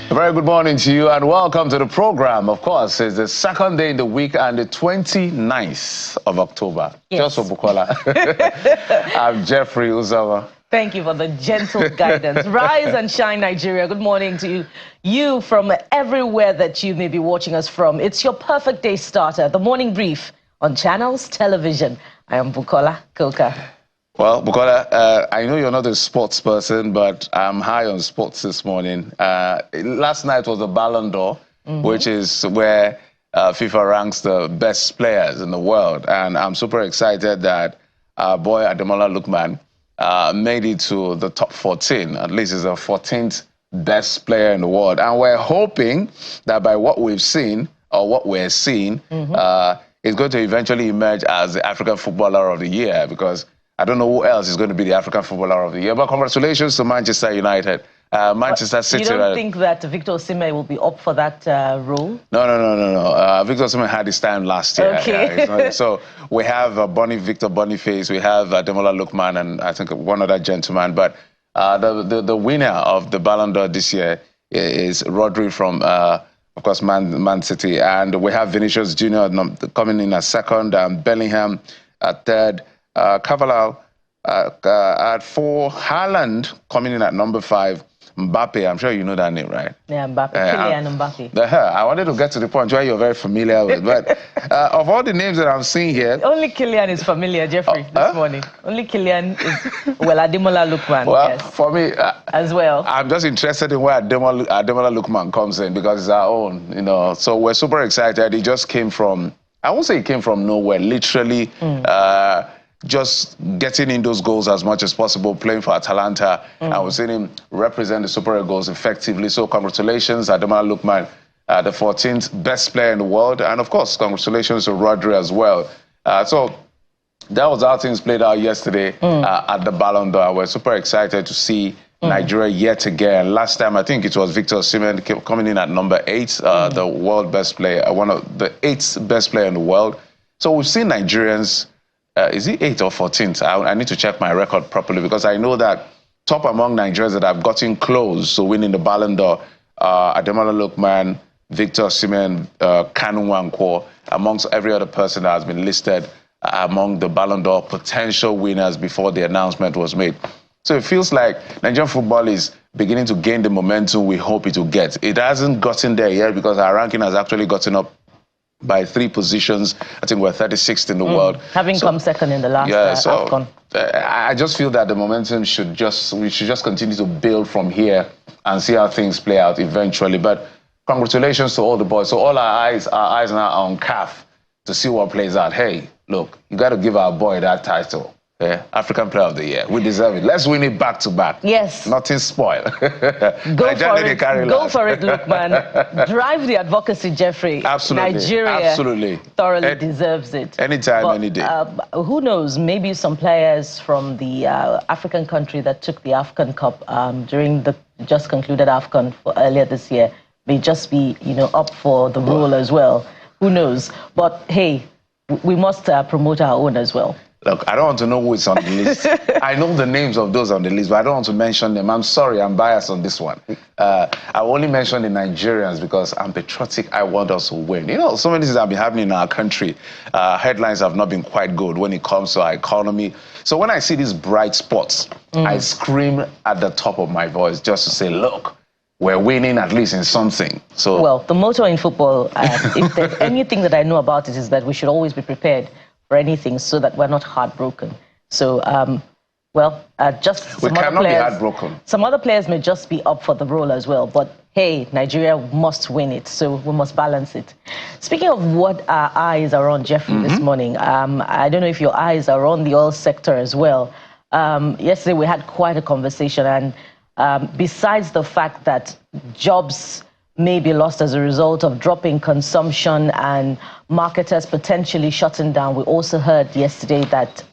A very good morning to you and welcome to the program. Of course, it's the second day in the week and the 29th of October. Yes. Just for Bukola. I'm Jeffrey Uzawa. Thank you for the gentle guidance. Rise and shine, Nigeria. Good morning to you from everywhere that you may be watching us from. It's your perfect day starter, the morning brief on Channels Television. I am Bukola Koka. Well, Bukola, I know you're not a sports person, but I'm high on sports this morning. Last night was the Ballondor, which is where FIFA ranks the best players in the world. And I'm super excited that our boy Ademola Lookman made it to the top 14. At least he's the 14th best player in the world. And we're hoping that by what we've seen, or what we're seeing, he's going to eventually emerge as the African Footballer of the Year, because I don't know who else is going to be the African Footballer of the Year. But congratulations to Manchester United. Manchester City. You don't think that Victor Osimhen will be up for that role? No. Victor Osimhen had his time last year. Okay. Yeah, so we have Victor Boniface, we have Ademola Lookman, and I think one other gentleman. But the winner of the Ballon d'Or this year is Rodri from, of course, Man City. And we have Vinicius Jr. coming in at second, Bellingham at third, Carvalho at 4, Haaland coming in at number 5, Mbappe, I'm sure you know that name, right? Yeah, Mbappe, Kylian Mbappe. I wanted to get to the point where you're very familiar with, but of all the names that I'm seeing here... Only Kylian is familiar, Jeffrey, this morning. Only Kylian is, well, Ademola Lookman, well, yes. For me... as well. I'm just interested in where Ademola Lookman comes in, because it's our own, you know. So we're super excited. He just came from... I won't say he came from nowhere, literally... just getting in those goals as much as possible, playing for Atalanta, and we've seen him represent the Super Eagles effectively. So congratulations, Ademola Lookman, the 14th best player in the world, and of course, congratulations to Rodri as well. So that was how things played out yesterday at the Ballon d'Or. We're super excited to see Nigeria yet again. Last time, I think it was Victor Osimhen coming in at number 8, the world best player, one of the 8th best player in the world. So we've seen Nigerians. Is he 8th or 14th? I need to check my record properly, because I know that top among Nigerians that have gotten close to winning the Ballon d'Or, Ademola Lookman, Victor Osimhen, Kanu Nwankwo, amongst every other person that has been listed among the Ballon d'Or potential winners before the announcement was made. So it feels like Nigerian football is beginning to gain the momentum we hope it will get. It hasn't gotten there yet, because our ranking has actually gotten up by 3 positions. I think we're 36th in the world. Having come second in the last AFCON. I just feel that the momentum we should just continue to build from here and see how things play out eventually. But congratulations to all the boys. So all our eyes now are on CAF to see what plays out. Hey, look, you got to give our boy that title. Yeah, African Player of the Year. We deserve it. Let's win it back to back. Yes. Nothing spoil. Go for it, Lookman. Drive the advocacy, Jeffrey. Absolutely. Nigeria thoroughly deserves it. Anytime, any day. Who knows? Maybe some players from the African country that took the AFCON Cup during the just concluded AFCON earlier this year may just be, up for the role as well. Who knows? But hey, we must promote our own as well. Look, I don't want to know who is on the list. I know the names of those on the list, but I don't want to mention them. I'm sorry, I'm biased on this one. I only mention the Nigerians because I'm patriotic. I want us to win. So many things have been happening in our country. Headlines have not been quite good when it comes to our economy. So when I see these bright spots, I scream at the top of my voice just to say, look, we're winning at least in something. So, well, the motto in football, if there's anything that I know about it, is that we should always be prepared for anything so that we're not heartbroken. So, just we cannot be heartbroken. Some other players may just be up for the role as well, but hey, Nigeria must win it, so we must balance it. Speaking of what our eyes are on, Jeffrey, this morning, I don't know if your eyes are on the oil sector as well. Yesterday we had quite a conversation, and besides the fact that jobs may be lost as a result of dropping consumption and marketers potentially shutting down, we also heard yesterday that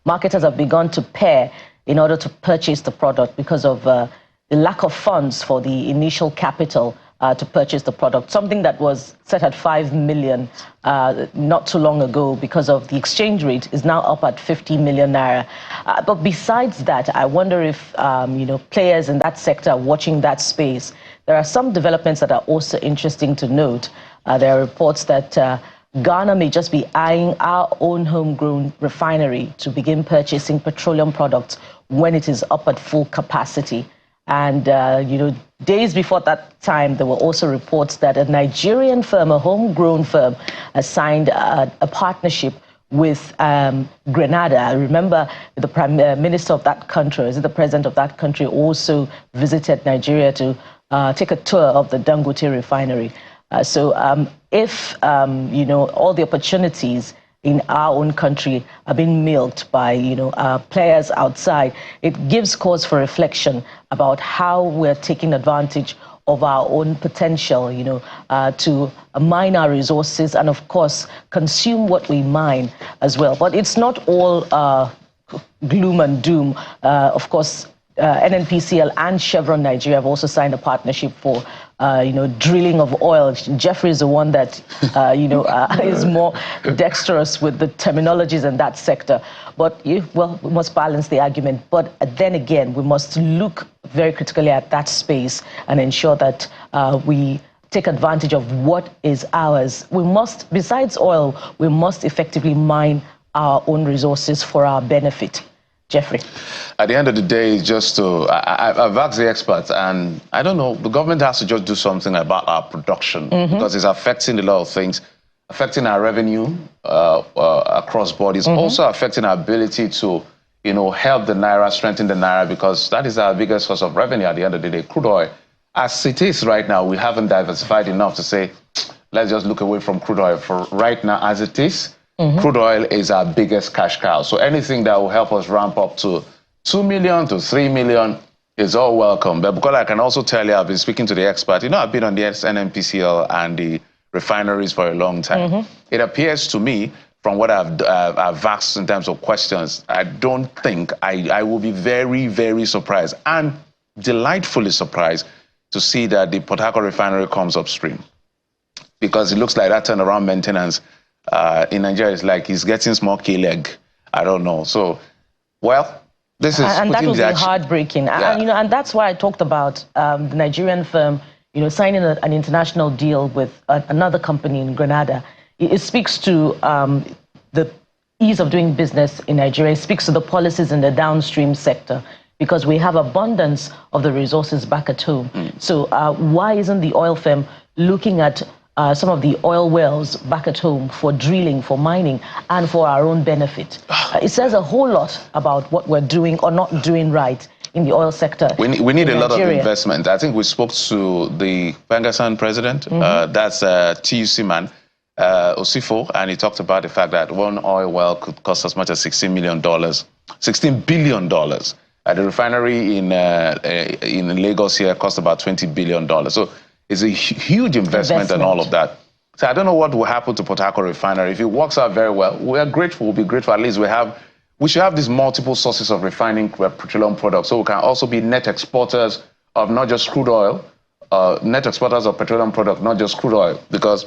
marketers have begun to pay in order to purchase the product because of the lack of funds for the initial capital to purchase the product, something that was set at 5 million not too long ago because of the exchange rate is now up at 50 million naira. But besides that, I wonder if players in that sector watching that space there are some developments that are also interesting to note. There are reports that Ghana may just be eyeing our own homegrown refinery to begin purchasing petroleum products when it is up at full capacity. And, you know, days before that time, there were also reports that a Nigerian firm, a homegrown firm, has signed a partnership with Grenada. I remember the Prime Minister of that country, is it the President of that country, also visited Nigeria to take a tour of the Dangote refinery. If, you know, all the opportunities in our own country are being milked by, you know, players outside, it gives cause for reflection about how we're taking advantage of our own potential, you know, to mine our resources and, of course, consume what we mine as well. But it's not all gloom and doom. Of course, NNPCL and Chevron Nigeria have also signed a partnership for, you know, drilling of oil. Jeffrey is the one that, you know, is more dexterous with the terminologies in that sector. But, well, we must balance the argument. But then again, we must look very critically at that space and ensure that we take advantage of what is ours. We must, besides oil, we must effectively mine our own resources for our benefit. Jeffrey. At the end of the day, just to, I've asked the experts, and I don't know, the government has to just do something about our production because it's affecting a lot of things, affecting our revenue across borders, also affecting our ability to, you know, help the Naira, strengthen the Naira, because that is our biggest source of revenue at the end of the day. Crude oil, as it is right now, we haven't diversified enough to say, let's just look away from crude oil. For right now, as it is, crude oil is our biggest cash cow. So anything that will help us ramp up to 2 million to 3 million is all welcome. But because I can also tell you, I've been speaking to the expert, you know, I've been on the NNPCL and the refineries for a long time. It appears to me, from what I've asked in terms of questions, I don't think, I will be very, very surprised and delightfully surprised to see that the Port Harcourt refinery comes upstream. Because it looks like that turnaround maintenance in Nigeria is like he's getting small K-leg. I don't know. So, well, this is... And that will be heartbreaking. Yeah. And, you know, and that's why I talked about the Nigerian firm, you know, signing an international deal with another company in Grenada. It speaks to the ease of doing business in Nigeria. It speaks to the policies in the downstream sector, because we have abundance of the resources back at home. So why isn't the oil firm looking at some of the oil wells back at home for drilling, for mining, and for our own benefit? It says a whole lot about what we're doing or not doing right in the oil sector. We need a lot of investment. I think we spoke to the Bangasan president, that's TUC man, Osifo, and he talked about the fact that one oil well could cost as much as $16 billion. The refinery in Lagos here cost about $20 billion. So it's a huge investment and all of that. So I don't know what will happen to Port Harcourt refinery. If it works out very well, we are grateful. We'll be grateful. At least we should have these multiple sources of refining petroleum products, so we can also be net exporters of not just crude oil, net exporters of petroleum products, not just crude oil, because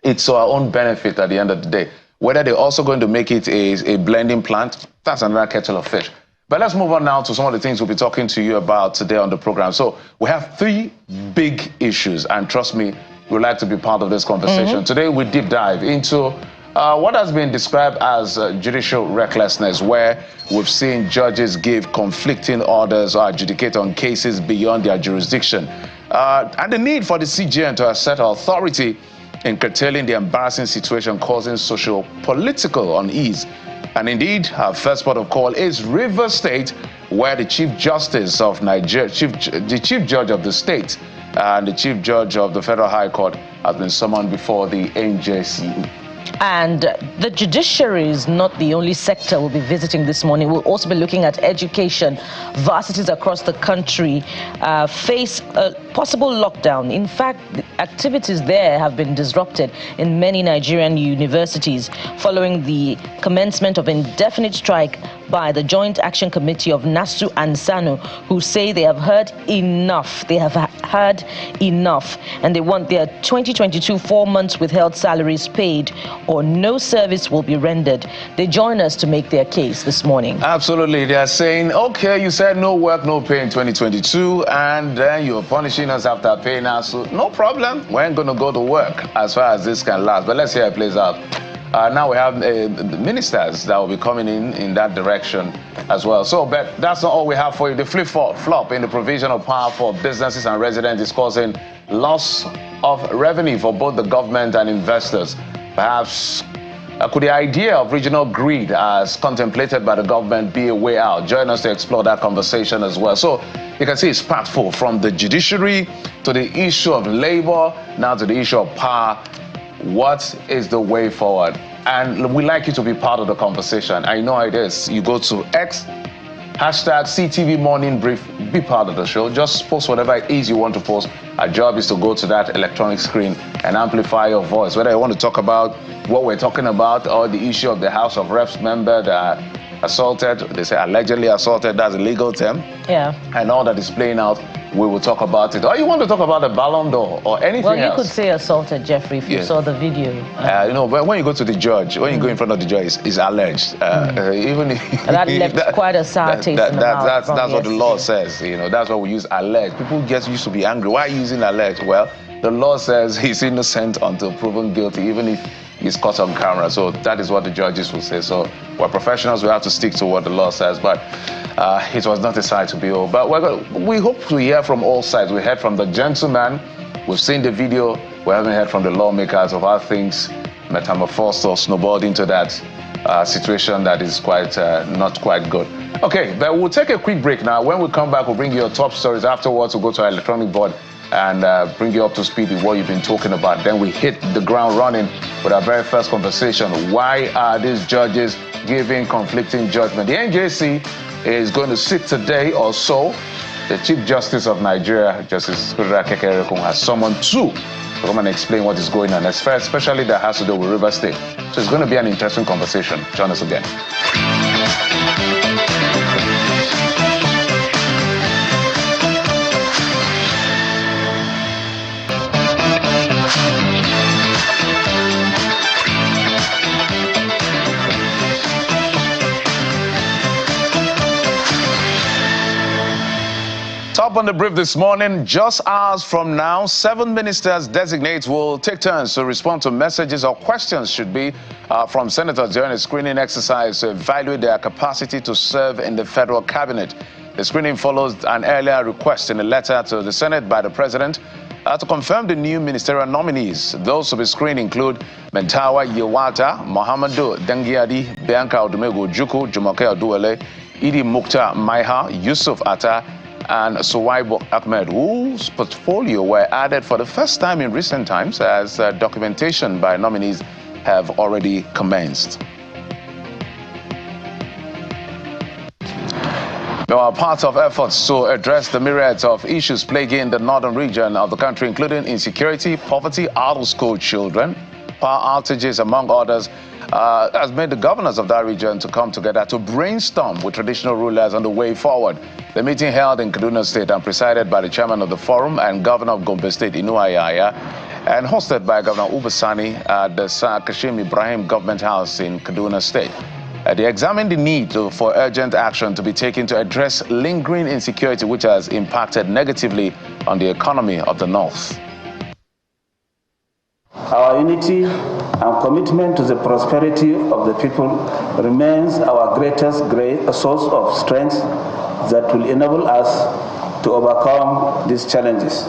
it's to our own benefit at the end of the day. Whether they're also going to make it a blending plant, that's another kettle of fish. But let's move on now to some of the things we'll be talking to you about today on the program. So we have 3 big issues, and trust me, we'd like to be part of this conversation. Today we deep dive into what has been described as judicial recklessness, where we've seen judges give conflicting orders or adjudicate on cases beyond their jurisdiction, and the need for the CJN to assert authority in curtailing the embarrassing situation causing socio-political unease. And indeed, our first port of call is Rivers State, where the Chief Justice of Nigeria, the Chief Judge of the state, and the Chief Judge of the Federal High Court has been summoned before the NJCU. And the judiciary is not the only sector we'll be visiting this morning. We'll also be looking at education. Varsities across the country face a possible lockdown. In fact, activities there have been disrupted in many Nigerian universities following the commencement of indefinite strike by the Joint Action Committee of NASU and SSANU, who say they have heard enough. They have heard enough, and they want their 2022 4 months withheld salaries paid, or no service will be rendered. They join us to make their case this morning. Absolutely. They are saying, okay, you said no work, no pay in 2022, and then you're punishing us after paying us. So no problem. We ain't going to go to work as far as this can last. But let's see how it plays out. Now we have ministers that will be coming in that direction as well. So, but that's not all we have for you. The flip-flop in the provision of power for businesses and residents is causing loss of revenue for both the government and investors. Perhaps could the idea of regional greed as contemplated by the government be a way out? Join us to explore that conversation as well. So you can see it's packed from the judiciary to the issue of labor, now to the issue of power. What is the way forward? And we'd like you to be part of the conversation. I know it is. You go to X, #CTV Morning Brief, be part of the show. Just post whatever it is you want to post. Our job is to go to that electronic screen and amplify your voice. Whether you want to talk about what we're talking about or the issue of the House of Reps member that assaulted, they say allegedly assaulted, that's a legal term. Yeah. And all that is playing out, we will talk about it. Or you want to talk about the Ballondor or anything else? Well, you could say assaulted, Jeffrey, if you saw the video. You know, but when you go to the judge, when you go in front of the judge, it's alleged. Even if that left quite a sour taste in the mouth. That's what the law says. You know, that's what we use alleged. People used to be angry. Why are you using alleged? Well, the law says he's innocent until proven guilty, even if he's caught on camera. So that is what the judges will say. So we're professionals. We have to stick to what the law says. But it was not a side to behold. But we hope to hear from all sides. We heard from the gentleman. We've seen the video. We haven't heard from the lawmakers of how things metamorphosed or snowballed into that situation that is quite not quite good. Okay, but we'll take a quick break now. When we come back, we'll bring you your top stories. Afterwards, we'll go to our electronic board and bring you up to speed with what you've been talking about. Then we hit the ground running with our very first conversation. Why are these judges giving conflicting judgment? The NJC is going to sit today or so. The Chief Justice of Nigeria, Justice Kudra Kekerekun, has summoned two to come and explain what is going on, especially that has to do with River State. So it's going to be an interesting conversation. Join us again. Top on the brief this morning, just hours from now, 7 ministers designates will take turns to respond to messages or questions from senators during a screening exercise to evaluate their capacity to serve in the federal cabinet. The screening follows an earlier request in a letter to the Senate by the president to confirm the new ministerial nominees. Those to be screened include Mentawa Yewata, Mohamedou Dengiadi, Bianca Odumegu Juku, Jumoke Oduwele, Idi Mukhtar Maiha, Yusuf Atta, and Suwaibu Ahmed, whose portfolio were added for the first time in recent times as documentation by nominees have already commenced. Now, are part of efforts to address the myriads of issues plaguing the northern region of the country, including insecurity, poverty, out-of-school children, power outages, among others, has made the governors of that region to come together to brainstorm with traditional rulers on the way forward. The meeting held in Kaduna State and presided by the chairman of the forum and governor of Gombe State, Inuayaya, and hosted by Governor Ubasani at the Sir Kashim Ibrahim Government House in Kaduna State. They examined the need for urgent action to be taken to address lingering insecurity, which has impacted negatively on the economy of the North. Our unity and commitment to the prosperity of the people remains our greatest source of strength that will enable us to overcome these challenges.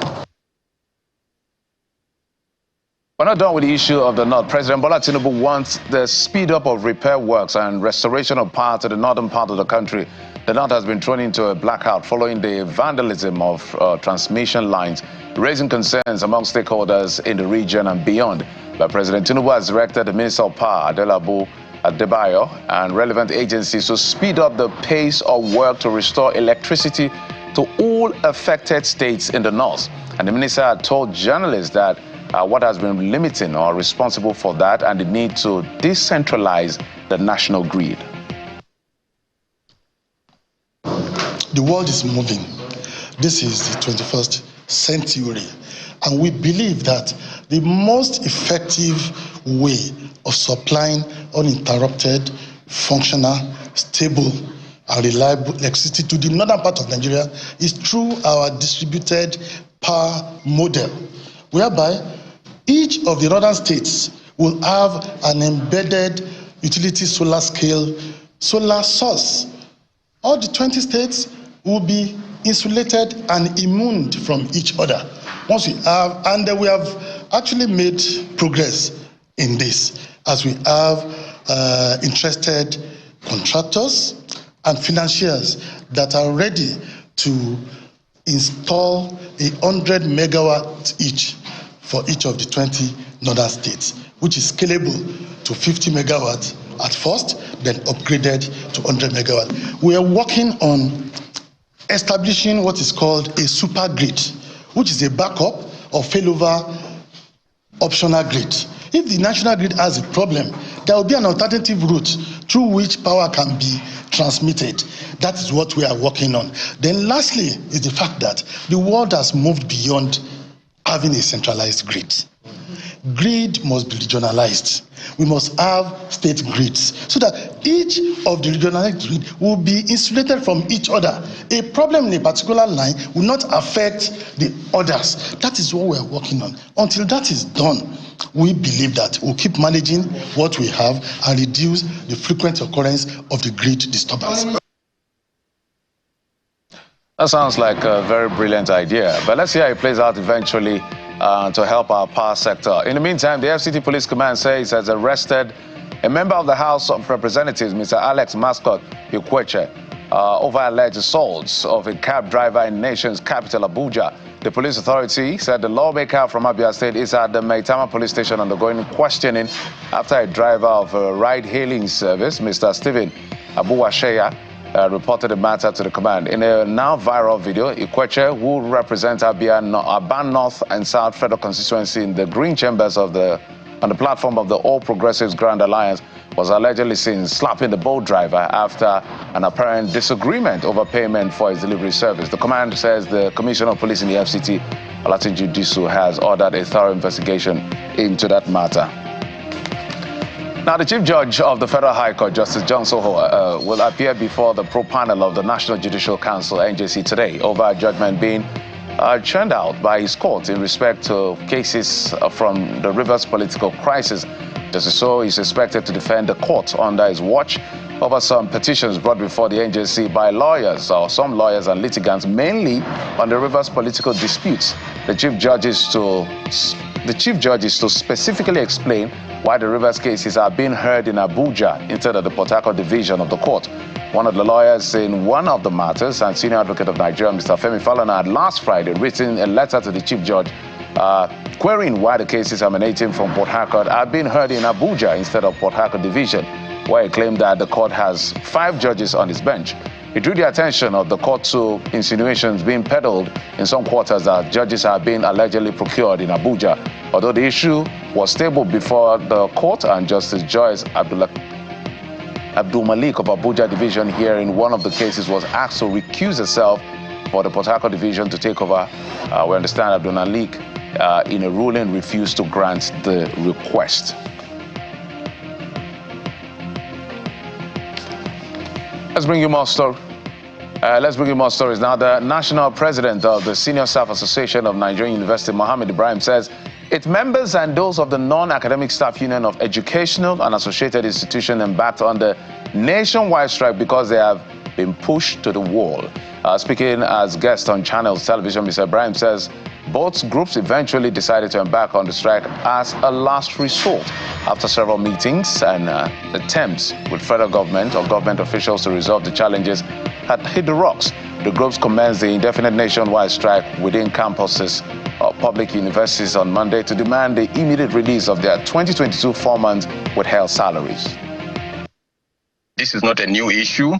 We're not done with the issue of the North. President Bola Tinubu wants the speed up of repair works and restoration of power to the northern part of the country. The North has been thrown into a blackout following the vandalism of transmission lines, raising concerns among stakeholders in the region and beyond. But President Tinubu has directed the Minister of Power, Adelabu Adebayo, and relevant agencies to speed up the pace of work to restore electricity to all affected states in the North. And the minister had told journalists that what has been limiting or responsible for that and the need to decentralize the national grid. The world is moving. This is the 21st century. And we believe that the most effective way of supplying uninterrupted, functional, stable, and reliable electricity to the northern part of Nigeria is through our distributed power model, whereby each of the northern states will have an embedded utility solar scale solar source. All the 20 states will be insulated and immune from each other. Once we have, and we have actually made progress in this, as we have interested contractors and financiers that are ready to install 100 megawatts each for each of the 20 northern states, which is scalable to 50 megawatts at first, then upgraded to 100 megawatts. We are working on establishing what is called a super grid, which is a backup or failover optional grid. If the national grid has a problem, there will be an alternative route through which power can be transmitted. That is what we are working on. Then lastly is the fact that the world has moved beyond having a centralized grid. Grid must be regionalized. We must have state grids so that each of the regionalized grid will be insulated from each other. A problem in a particular line will not affect the others. That is what we are working on. Until that is done, we believe that we'll keep managing what we have and reduce the frequent occurrence of the grid disturbance. That sounds like a very brilliant idea, but let's see how it plays out eventually to help our power sector. In the meantime, the FCT Police Command says it has arrested a member of the House of Representatives, Mr. Alex Mascot Ikweche, over alleged assaults of a cab driver in the nation's capital, Abuja. The police authority said the lawmaker from Abia State is at the Maitama police station undergoing questioning after a driver of a ride-hailing service, Mr. Stephen Abuwasheya, reported the matter to the command. In a now viral video, Ikweche, who represents Aban North and South Federal Constituency in the green chambers on the platform of the All Progressives Grand Alliance, was allegedly seen slapping the boat driver after an apparent disagreement over payment for his delivery service. The command says the Commissioner of Police in the FCT, Alatin Judicial, has ordered a thorough investigation into that matter. Now, the Chief Judge of the Federal High Court, Justice John Soho, will appear before the pro-panel of the National Judicial Council, NJC, today over a judgment being churned out by his court in respect to cases from the Rivers political crisis. Justice Soho is expected to defend the court under his watch over some petitions brought before the NJC by lawyers, or some lawyers and litigants, mainly on the Rivers political disputes. The Chief Judge is to specifically explain why the Rivers cases are being heard in Abuja instead of the Port Harcourt division of the court. One of the lawyers in one of the matters, and senior advocate of Nigeria, Mr. Femi Falana, had last Friday written a letter to the Chief Judge querying why the cases emanating from Port Harcourt are being heard in Abuja instead of Port Harcourt division, where he claimed that the court has 5 judges on its bench. He drew the attention of the court to insinuations being peddled in some quarters that judges are being allegedly procured in Abuja. Although the issue was tabled before the court, and Justice Joyce Abdul Malik of Abuja Division hearing one of the cases was asked to recuse herself for the Port Harcourt Division to take over. We understand Abdul Malik, in a ruling, refused to grant the request. Let's bring you more stories. Now, the national president of the Senior Staff Association of Nigerian University, Mohammed Ibrahim, says its members and those of the non-academic staff union of educational and associated institutions embarked on the nationwide strike because they have been pushed to the wall. Speaking as guest on Channels Television, Mr. Ibrahim says both groups eventually decided to embark on the strike as a last resort after several meetings and attempts with federal government or government officials to resolve the challenges had hit the rocks. The groups commenced the indefinite nationwide strike within campuses of public universities on Monday to demand the immediate release of their 2022 4-month withheld salaries. This is not a new issue.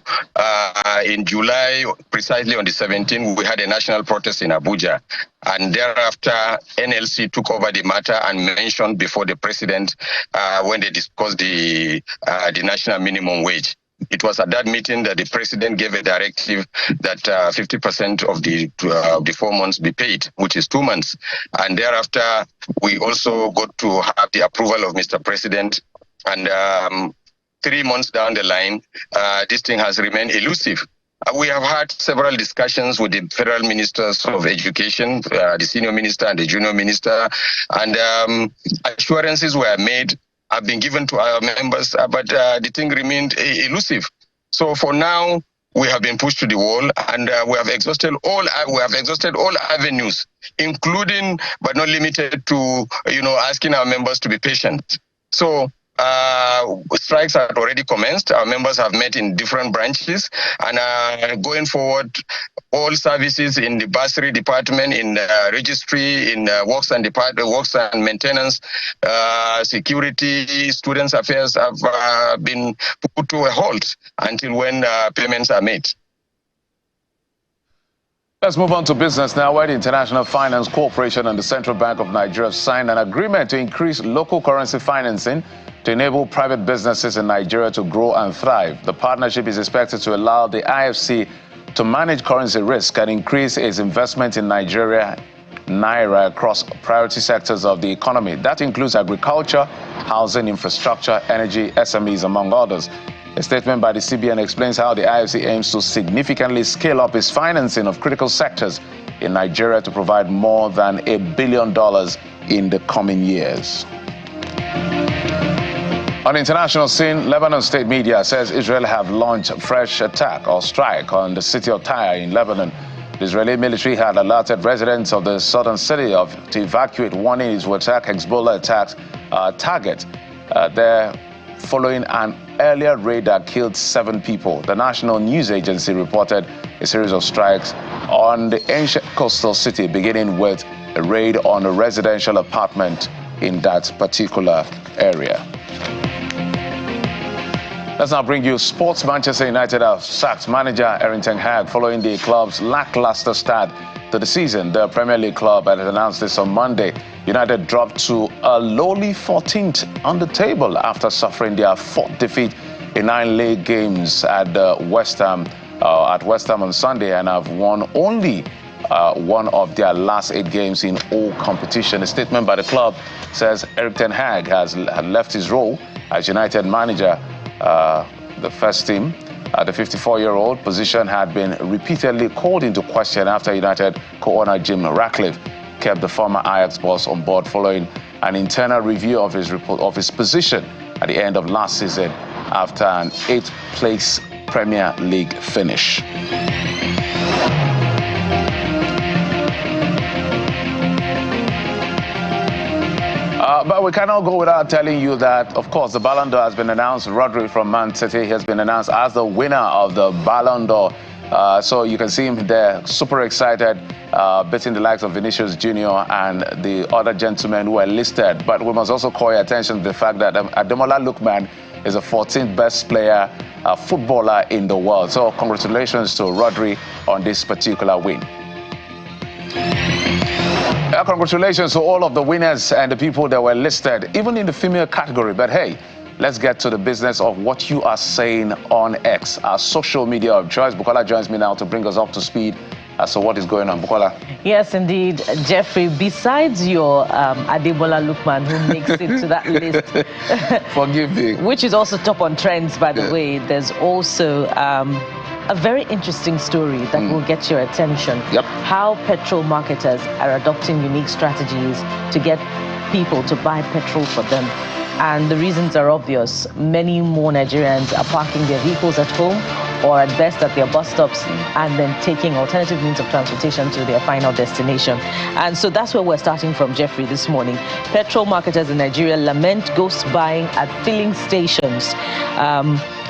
In July, precisely on the 17th, we had a national protest in Abuja. And thereafter, NLC took over the matter and mentioned before the president when they discussed the national minimum wage. it was at that meeting that the president gave a directive that 50% of the 4 months be paid, which is 2 months. And thereafter, we also got to have the approval of Mr. President. And 3 months down the line, this thing has remained elusive. We have had several discussions with the federal ministers of education, the senior minister and the junior minister, and assurances were made, have been given to our members, but the thing remained elusive. So for now, we have been pushed to the wall, and we have exhausted all avenues, including but not limited to asking our members to be patient. So strikes have already commenced. Our members have met in different branches, and going forward, all services in the bursary department, in registry, in works and maintenance, security, students' affairs have been put to a halt until when payments are made. Let's move on to business now, where the International Finance Corporation and the Central Bank of Nigeria signed an agreement to increase local currency financing to enable private businesses in Nigeria to grow and thrive. The partnership is expected to allow the IFC to manage currency risk and increase its investment in Naira across priority sectors of the economy. That includes agriculture, housing, infrastructure, energy, SMEs, among others. A statement by the CBN explains how the IFC aims to significantly scale up its financing of critical sectors in Nigeria to provide more than $1 billion in the coming years. On the international scene, Lebanon state media says Israel have launched a fresh attack or strike on the city of Tyre in Lebanon. The Israeli military had alerted residents of the southern city to evacuate, warning it would attack Hezbollah attacks target there following an earlier raid that killed 7 people. The national news agency reported a series of strikes on the ancient coastal city, beginning with a raid on a residential apartment in that particular area. Let's now bring you sports. Manchester United have sacked manager Erik ten Hag following the club's lackluster start to the season. The Premier League club had announced this on Monday. United dropped to a lowly 14th on the table after suffering their 4th defeat in 9 league games at West Ham on Sunday, and have won only one of their last 8 games in all competition. A statement by the club says Erik ten Hag had left his role as United manager. The first team, the 54-year-old position had been repeatedly called into question after United co-owner Jim Ratcliffe kept the former Ajax boss on board following an internal review of his position at the end of last season after an 8th place Premier League finish. But we cannot go without telling you that, of course, the Ballondor has been announced. Rodri from Man City has been announced as the winner of the Ballondor. So you can see him there, super excited, beating the likes of Vinicius Jr. and the other gentlemen who are listed. But we must also call your attention to the fact that Ademola Lookman is the 14th best player, footballer in the world. So congratulations to Rodri on this particular win. Congratulations to all of the winners and the people that were listed, even in the female category. But hey, let's get to the business of what you are saying on X, our social media of choice. Bukola joins me now to bring us up to speed as to what is going on. Bukola. Yes, indeed, Jeffrey. Besides your Ademola Lookman, who makes it to that list, forgive me, which is also top on trends, by the way, there's also a very interesting story that will get your attention. Yep. How petrol marketers are adopting unique strategies to get people to buy petrol for them. And the reasons are obvious. Many more Nigerians are parking their vehicles at home or at best at their bus stops and then taking alternative means of transportation to their final destination. And so that's where we're starting from, Jeffrey, this morning. Petrol marketers in Nigeria lament ghost buying at filling stations.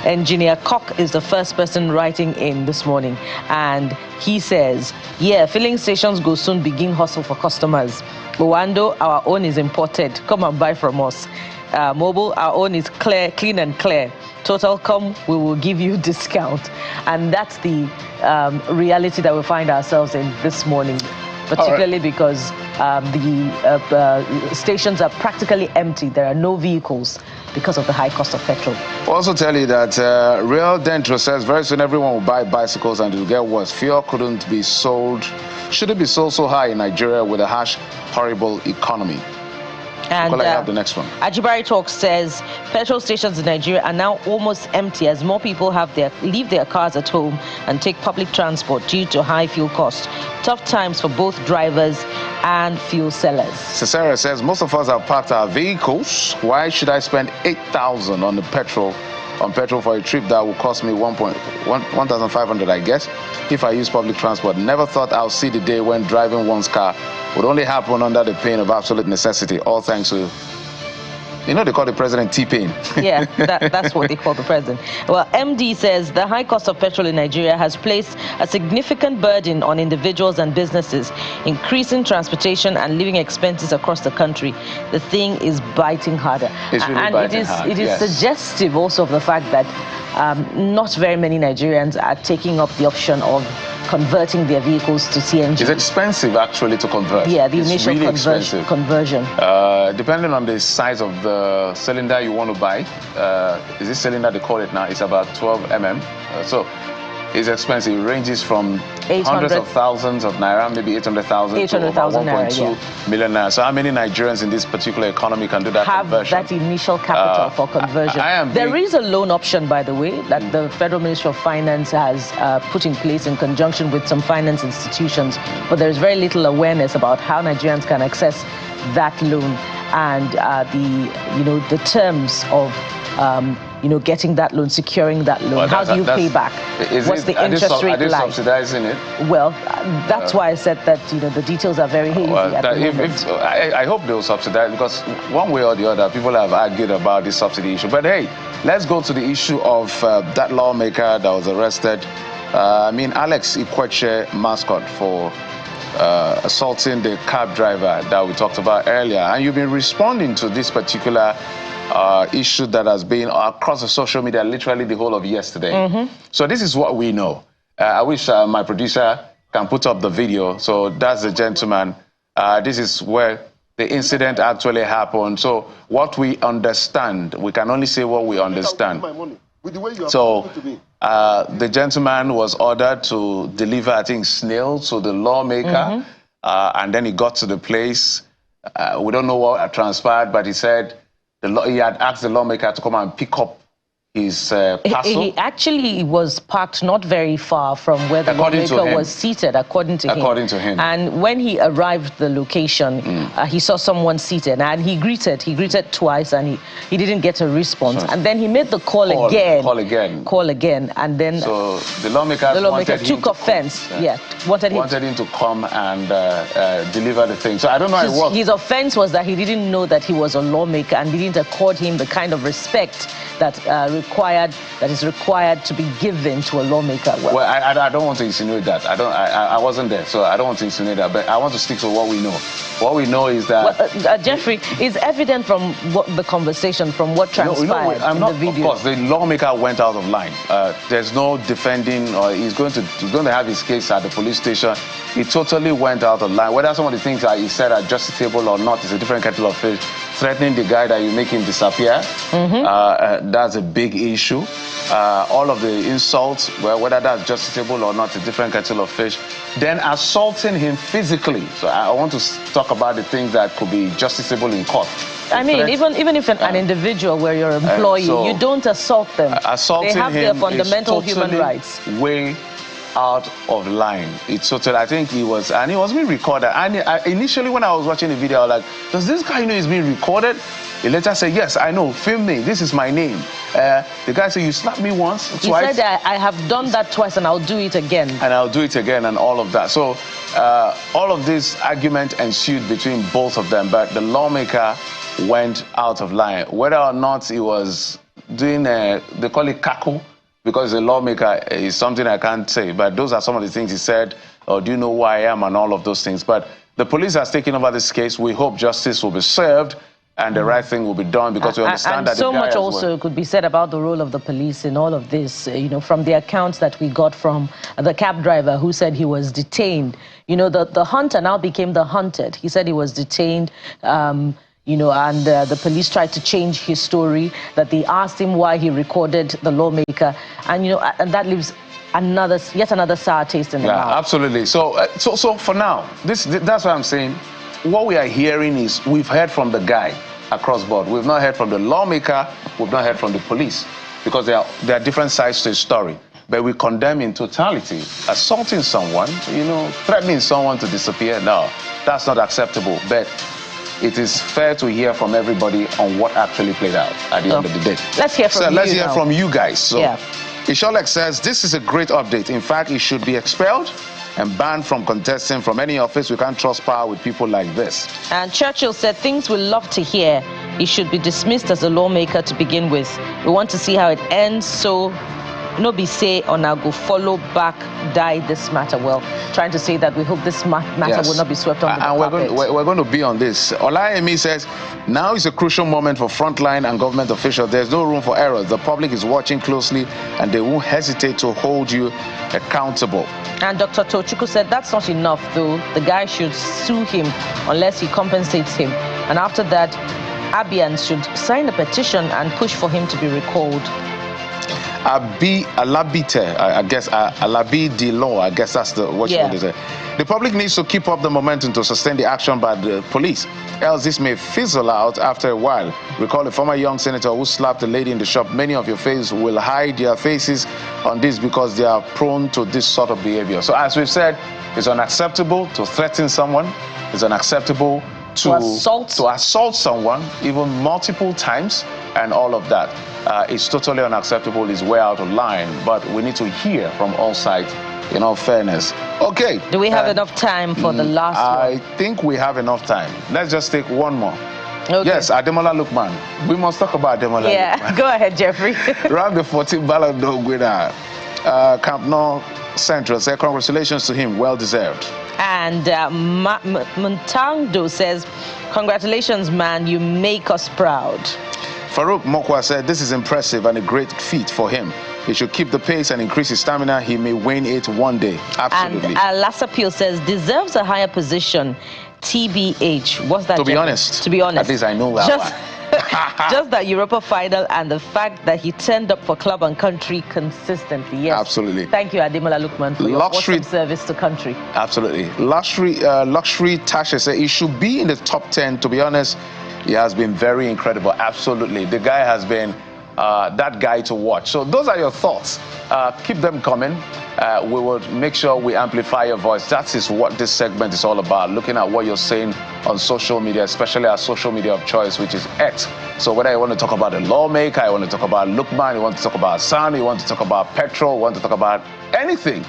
Engineer Cock is the first person writing in this morning, and he says, yeah, filling stations will soon begin hustle for customers. Bowando, our own is imported. Come and buy from us. Mobile, our own is clean and clear. Total, come, we will give you discount. And that's the reality that we find ourselves in this morning. particularly because the stations are practically empty. There are no vehicles because of the high cost of petrol. We'll also tell you that Real Dentro says very soon everyone will buy bicycles and it will get worse. Fuel shouldn't be sold so high in Nigeria with a harsh, horrible economy. And I have the next one. Ajibari Talk says petrol stations in Nigeria are now almost empty as more people leave their cars at home and take public transport due to high fuel costs. Tough times for both drivers and fuel sellers. Cesarea says most of us have parked our vehicles. Why should I spend 8,000 on petrol for a trip that will cost me 1,500, I guess, if I use public transport? Never thought I'll see the day when driving one's car would only happen under the pain of absolute necessity. All thanks to, you know, they call the president T-Pain. Yeah, that's what they call the president. Well, MD says the high cost of petrol in Nigeria has placed a significant burden on individuals and businesses, increasing transportation and living expenses across the country. The thing is biting harder. It's really biting hard. It is suggestive also of the fact that not very many Nigerians are taking up the option of converting their vehicles to CNG. It's expensive actually to convert. Yeah, the initial really conversion. Depending on the size of the cylinder you want to buy, is this cylinder they call it now? It's about 12 mm. So it's expensive. It ranges from hundreds of thousands of naira, maybe 800,000 to about 1.2 million naira. So how many Nigerians in this particular economy can do that conversion? Have that initial capital for conversion? There is a loan option, by the way, that the Federal Ministry of Finance has put in place in conjunction with some finance institutions, but there is very little awareness about how Nigerians can access that loan and the terms of getting that loan, securing that loan. How do you pay back? What's the interest rate like? Are they subsidizing it? Well, that's why I said that the details are very hazy at the moment. I hope they'll subsidize, because one way or the other, people have argued about this subsidy issue. But hey, let's go to the issue of that lawmaker that was arrested. Alex Ikweche mascot for assaulting the cab driver that we talked about earlier. And you've been responding to this particular issue that has been across the social media literally the whole of yesterday. So this is what we know. I wish my producer can put up the video. So that's the gentleman. This is where the incident actually happened. So what we understand, we can only say what we understand. So the gentleman was ordered to deliver, I think, snail to the lawmaker. And then he got to the place. We don't know what transpired, but he said he had asked the lawmaker to come and pick up his parcel. He actually was parked not very far from where the lawmaker was seated, according to him. And when he arrived at the location, he saw someone seated, and he greeted twice, and he didn't get a response. And then he made the call again, and then so the lawmaker took offense. Wanted him to come and deliver the thing. So I don't know. His offense was that he didn't know that he was a lawmaker and didn't accord him the kind of respect that is required to be given to a lawmaker. Well, I don't want to insinuate that. I wasn't there, so I don't want to insinuate that. But I want to stick to what we know. What we know is that Jeffrey, is evident from the conversation, from what transpired in the video. Of course, the lawmaker went out of line. There's no defending, or he's going to have his case at the police station. He totally went out of line. Whether some of the things that he said are justifiable or not is a different kettle of fish. Threatening the guy that you make him disappear, that's a big issue. All of the insults, whether that's justifiable or not, a different kettle of fish. Then assaulting him physically. So I want to talk about the things that could be justifiable in court. I mean, even if an individual were your employee, you don't assault them. Assaulting they have him their fundamental is human rights. Way out of line. It's totally, I think he was being recorded. And initially when I was watching the video, I was like, does this guy know he's being recorded? He later said, yes, I know, film me, this is my name. The guy said, you slapped me once, twice. He said, I have done that twice and I'll do it again. And I'll do it again and all of that. So all of this argument ensued between both of them, but the lawmaker went out of line. Whether or not he was doing, they call it cackle, because the lawmaker is something I can't say, but those are some of the things he said, or do you know who I am, and all of those things. But the police has taken over this case. We hope justice will be served, and the right thing will be done, because we understand that so the guy much also could be said about the role of the police in all of this. From the accounts that we got from the cab driver who said he was detained. The hunter now became the hunted. He said he was detained. And the police tried to change his story, that they asked him why he recorded the lawmaker, and and that leaves yet another sour taste in the mouth. Absolutely. So for now, that's what I'm saying. What we are hearing is, we've heard from the guy across board. We've not heard from the lawmaker. We've not heard from the police, because there are different sides to the story. But we condemn in totality assaulting someone, threatening someone to disappear. No, that's not acceptable. But it is fair to hear from everybody on what actually played out at the end of the day. Let's hear from you. Let's hear from you guys. So, yeah. Isholek says, this is a great update. In fact, he should be expelled and banned from contesting from any office. We can't trust power with people like this. And Churchill said, things we love to hear. He should be dismissed as a lawmaker to begin with. We want to see how it ends, so no be say on I go follow back, die this matter. Well, trying to say that we hope this matter will not be swept under the carpet. We're going to be on this. Olayemi says, now is a crucial moment for frontline and government officials. There's no room for errors. The public is watching closely, and they won't hesitate to hold you accountable. And Dr. Tochukwu said that's not enough, though. The guy should sue him unless he compensates him. And after that, Abians should sign a petition and push for him to be recalled. Alabite, I guess, Alabi de law, I guess that's what you want to say. The public needs to keep up the momentum to sustain the action by the police, else this may fizzle out after a while. Recall a former young senator who slapped a lady in the shop. Many of your faces will hide their faces on this because they are prone to this sort of behavior. So as we've said, it's unacceptable to threaten someone. It's unacceptable to assault someone, even multiple times, and all of that. It's totally unacceptable. It's way out of line, but we need to hear from all sides, in all fairness. Okay. Do we have enough time for the last one? I think we have enough time. Let's just take one more. Okay. Yes, Ademola Lookman. We must talk about Ademola Lookman. Go ahead, Jeffrey. Round the 14th Ballondor winner, Camp Nou Central, say congratulations to him, well deserved. And Muntangdo says, congratulations, man, you make us proud. Farouk Mokwa said, this is impressive and a great feat for him. He should keep the pace and increase his stamina. He may win it one day. Absolutely. And Lasapil says, deserves a higher position. TBH. What's that? To be honest. At least I know that one. Just that Europa final and the fact that he turned up for club and country consistently. Yes. Absolutely. Thank you, Ademola Lookman, for your awesome service to country. Absolutely. Luxury Tasha said he should be in the top 10. To be honest, he has been very incredible. Absolutely. The guy has been that guy to watch. So those are your thoughts. Keep them coming. We will make sure we amplify your voice. That is what this segment is all about, looking at what you're saying on social media, especially our social media of choice, which is X. So whether you want to talk about a lawmaker, you want to talk about Lookman, you want to talk about SSANU, you want to talk about petrol, you want to talk about anything,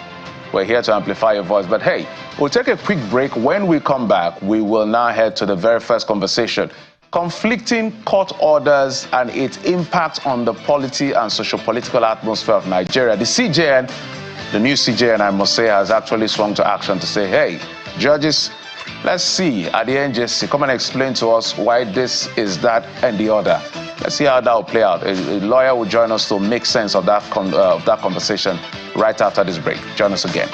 we're here to amplify your voice. But hey, we'll take a quick break. When we come back, we will now head to the very first conversation. Conflicting court orders and its impact on the polity and socio-political atmosphere of Nigeria. The CJN, the new CJN, I must say, has actually swung to action to say, hey, judges, let's see at the NJC, come and explain to us why this is that and the other. Let's see how that will play out. A lawyer will join us to make sense of that conversation right after this break. Join us again.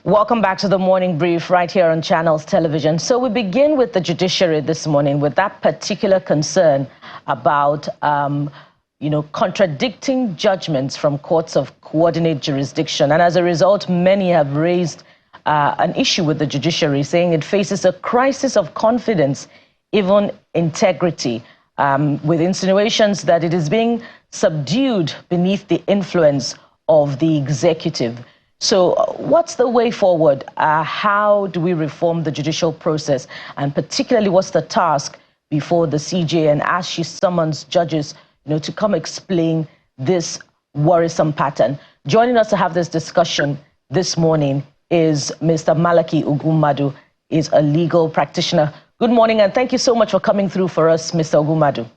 Welcome back to the Morning Brief right here on Channels Television. So we begin with the judiciary this morning with that particular concern about, contradicting judgments from courts of coordinate jurisdiction. And as a result, many have raised an issue with the judiciary, saying it faces a crisis of confidence, even integrity, with insinuations that it is being subdued beneath the influence of the executive. So what's the way forward? How do we reform the judicial process? And particularly, what's the task before the CJ and as she summons judges, to come explain this worrisome pattern? Joining us to have this discussion this morning is Mr. Malaki Ugumadu, is a legal practitioner. Good morning, and thank you so much for coming through for us, Mr. Ugumadu.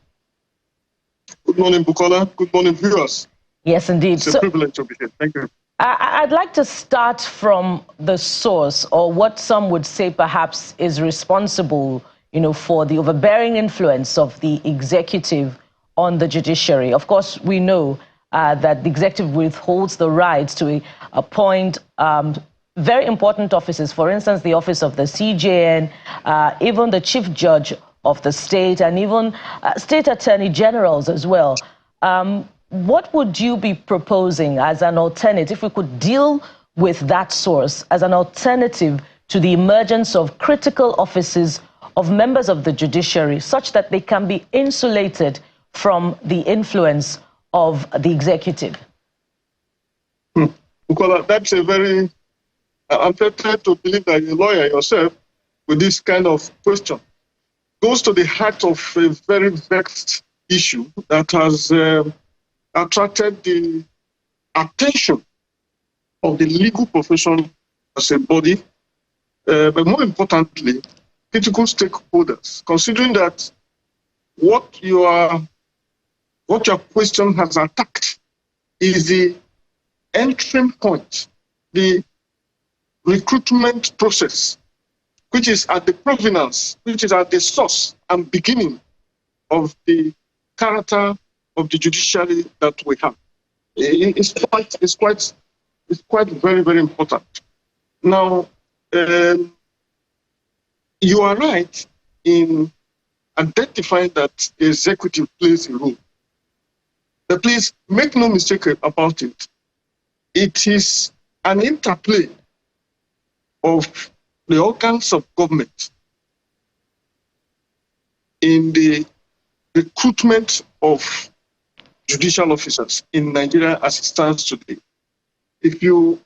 Good morning, Bukola. Good morning, viewers. Yes, indeed. It's a privilege to be here. Thank you. I'd like to start from the source, or what some would say perhaps is responsible, for the overbearing influence of the executive on the judiciary. Of course, we know that the executive withholds the right to appoint very important offices. For instance, the office of the CJN, even the chief judge of the state, and even state attorney generals as well. What would you be proposing as an alternative, if we could deal with that source, as an alternative to the emergence of critical offices of members of the judiciary, such that they can be insulated from the influence of the executive? Bukola, that's a very... I'm tempted to believe that you're a lawyer yourself with this kind of question. Goes to the heart of a very vexed issue that has attracted the attention of the legal profession as a body, but more importantly, critical stakeholders, considering that what your question has attacked is the entry point, the recruitment process, which is at the provenance, which is at the source and beginning of the character of the judiciary that we have. It's quite very, very important. Now, you are right in identifying that the executive plays a role. But please make no mistake about it. It is an interplay of the organs of government in the recruitment of judicial officers in Nigeria as it stands today. If you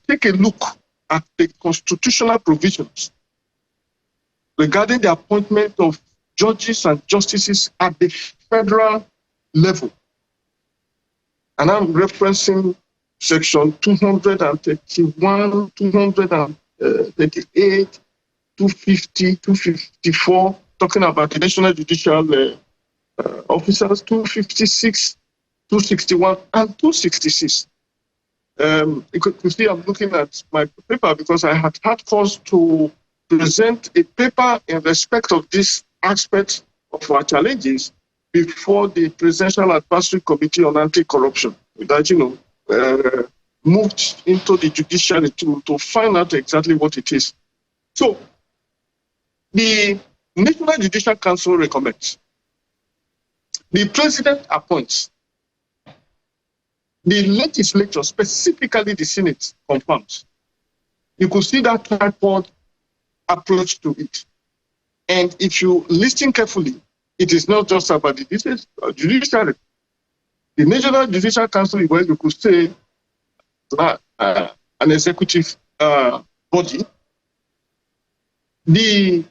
take a look at the constitutional provisions regarding the appointment of judges and justices at the federal level, and I'm referencing section 231, 238, 250, 254, talking about the national judicial officers, 256, 261, and 266. You could see I'm looking at my paper because I had cause to present a paper in respect of this aspect of our challenges before the Presidential Advisory Committee on Anti-Corruption, that, moved into the judiciary to find out exactly what it is. So, the National Judicial Council recommends. The president appoints. The legislature, specifically the Senate, confirms. You could see that tripod approach to it. And if you listen carefully, it is not just about the judiciary. The National Judicial Council is where you could say an executive body. The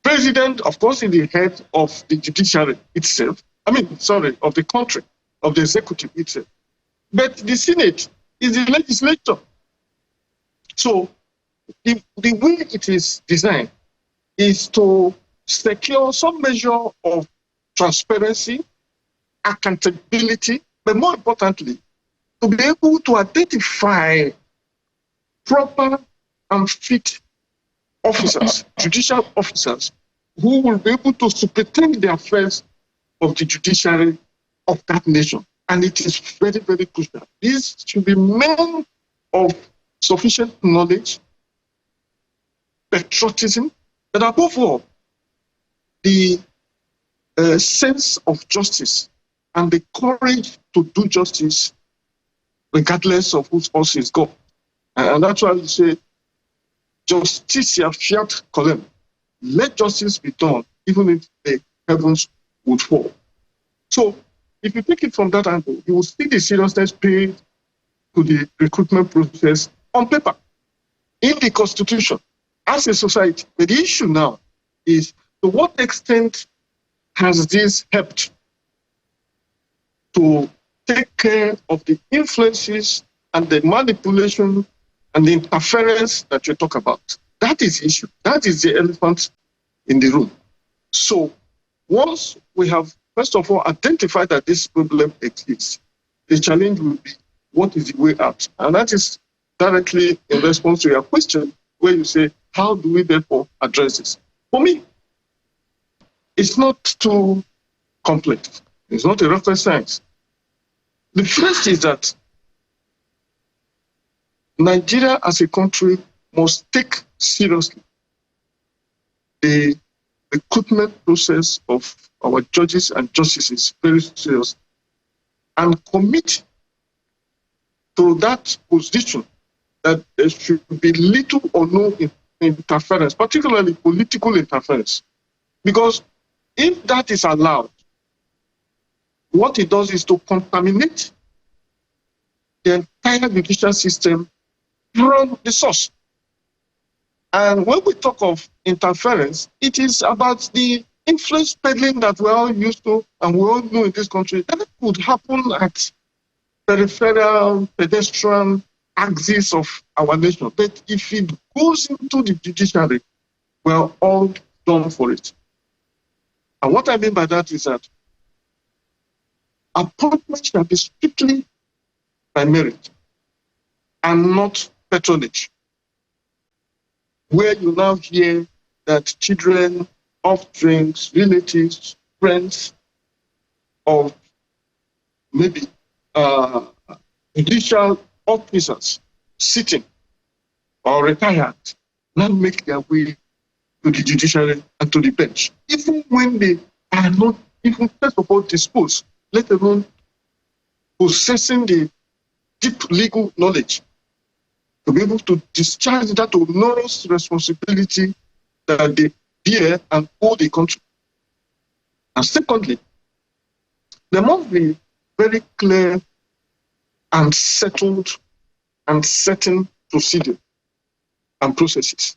president, of course, is the head of the judiciary itself. Of the country, of the executive itself. But the Senate is the legislature. So the way it is designed is to secure some measure of transparency, accountability, but more importantly, to be able to identify proper and fit officers, judicial officers, who will be able to superintend the affairs of the judiciary of that nation. And it is very, very crucial. These should be men of sufficient knowledge, patriotism, and above all, the sense of justice and the courage to do justice regardless of whose horse is gone. And that's why we say, justitia fiat colem. Let justice be done, even if the heavens would fall. So, if you take it from that angle, you will see the seriousness paid to the recruitment process on paper, in the Constitution, as a society. But the issue now is, to what extent has this helped to take care of the influences and the manipulation and the interference that you talk about? That is the issue. That is the elephant in the room. So once we have, first of all, identified that this problem exists, the challenge will be, what is the way out? And that is directly in response to your question, where you say, how do we therefore address this? For me, it's not too complex. It's not a rocket science. The first is that Nigeria as a country must take seriously the recruitment process of our judges and justices very seriously, and commit to that position that there should be little or no interference, particularly political interference. Because if that is allowed, what it does is to contaminate the entire judicial system from the source. And when we talk of interference, it is about the influence peddling that we're all used to and we all know in this country. That could happen at peripheral, pedestrian axis of our nation. But if it goes into the judiciary, we're all done for it. And what I mean by that is that appointment shall be strictly by merit and not patronage. Where you now hear that children of drinks, relatives, friends of maybe judicial officers sitting or retired now make their way to the judiciary and to the bench, even when they are not even, first of all, disposed, let alone possessing the deep legal knowledge to be able to discharge that onerous responsibility that they bear and owe the country. And secondly, there must be very clear and settled and certain procedure and processes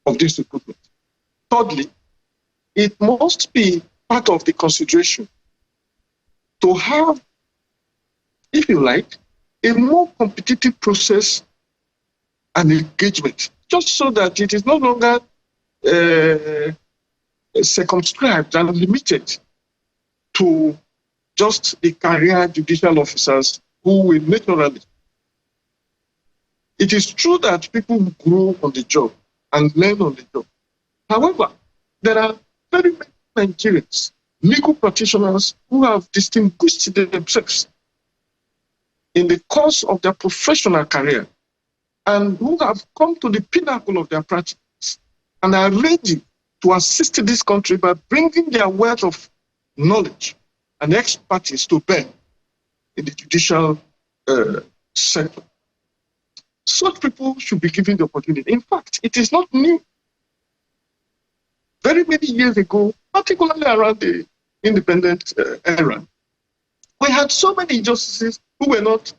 of this recruitment. Thirdly, it must be part of the consideration to have, if you like, a more competitive process and engagement, just so that it is no longer circumscribed and limited to just the career judicial officers who will naturally. It is true that people grow on the job and learn on the job. However, there are very many Nigerians, legal practitioners, who have distinguished themselves in the course of their professional career and who have come to the pinnacle of their practice and are ready to assist this country by bringing their wealth of knowledge and expertise to bear in the judicial sector. Such people should be given the opportunity. In fact, it is not new. Very many years ago, particularly around the independent era, we had so many justices who were not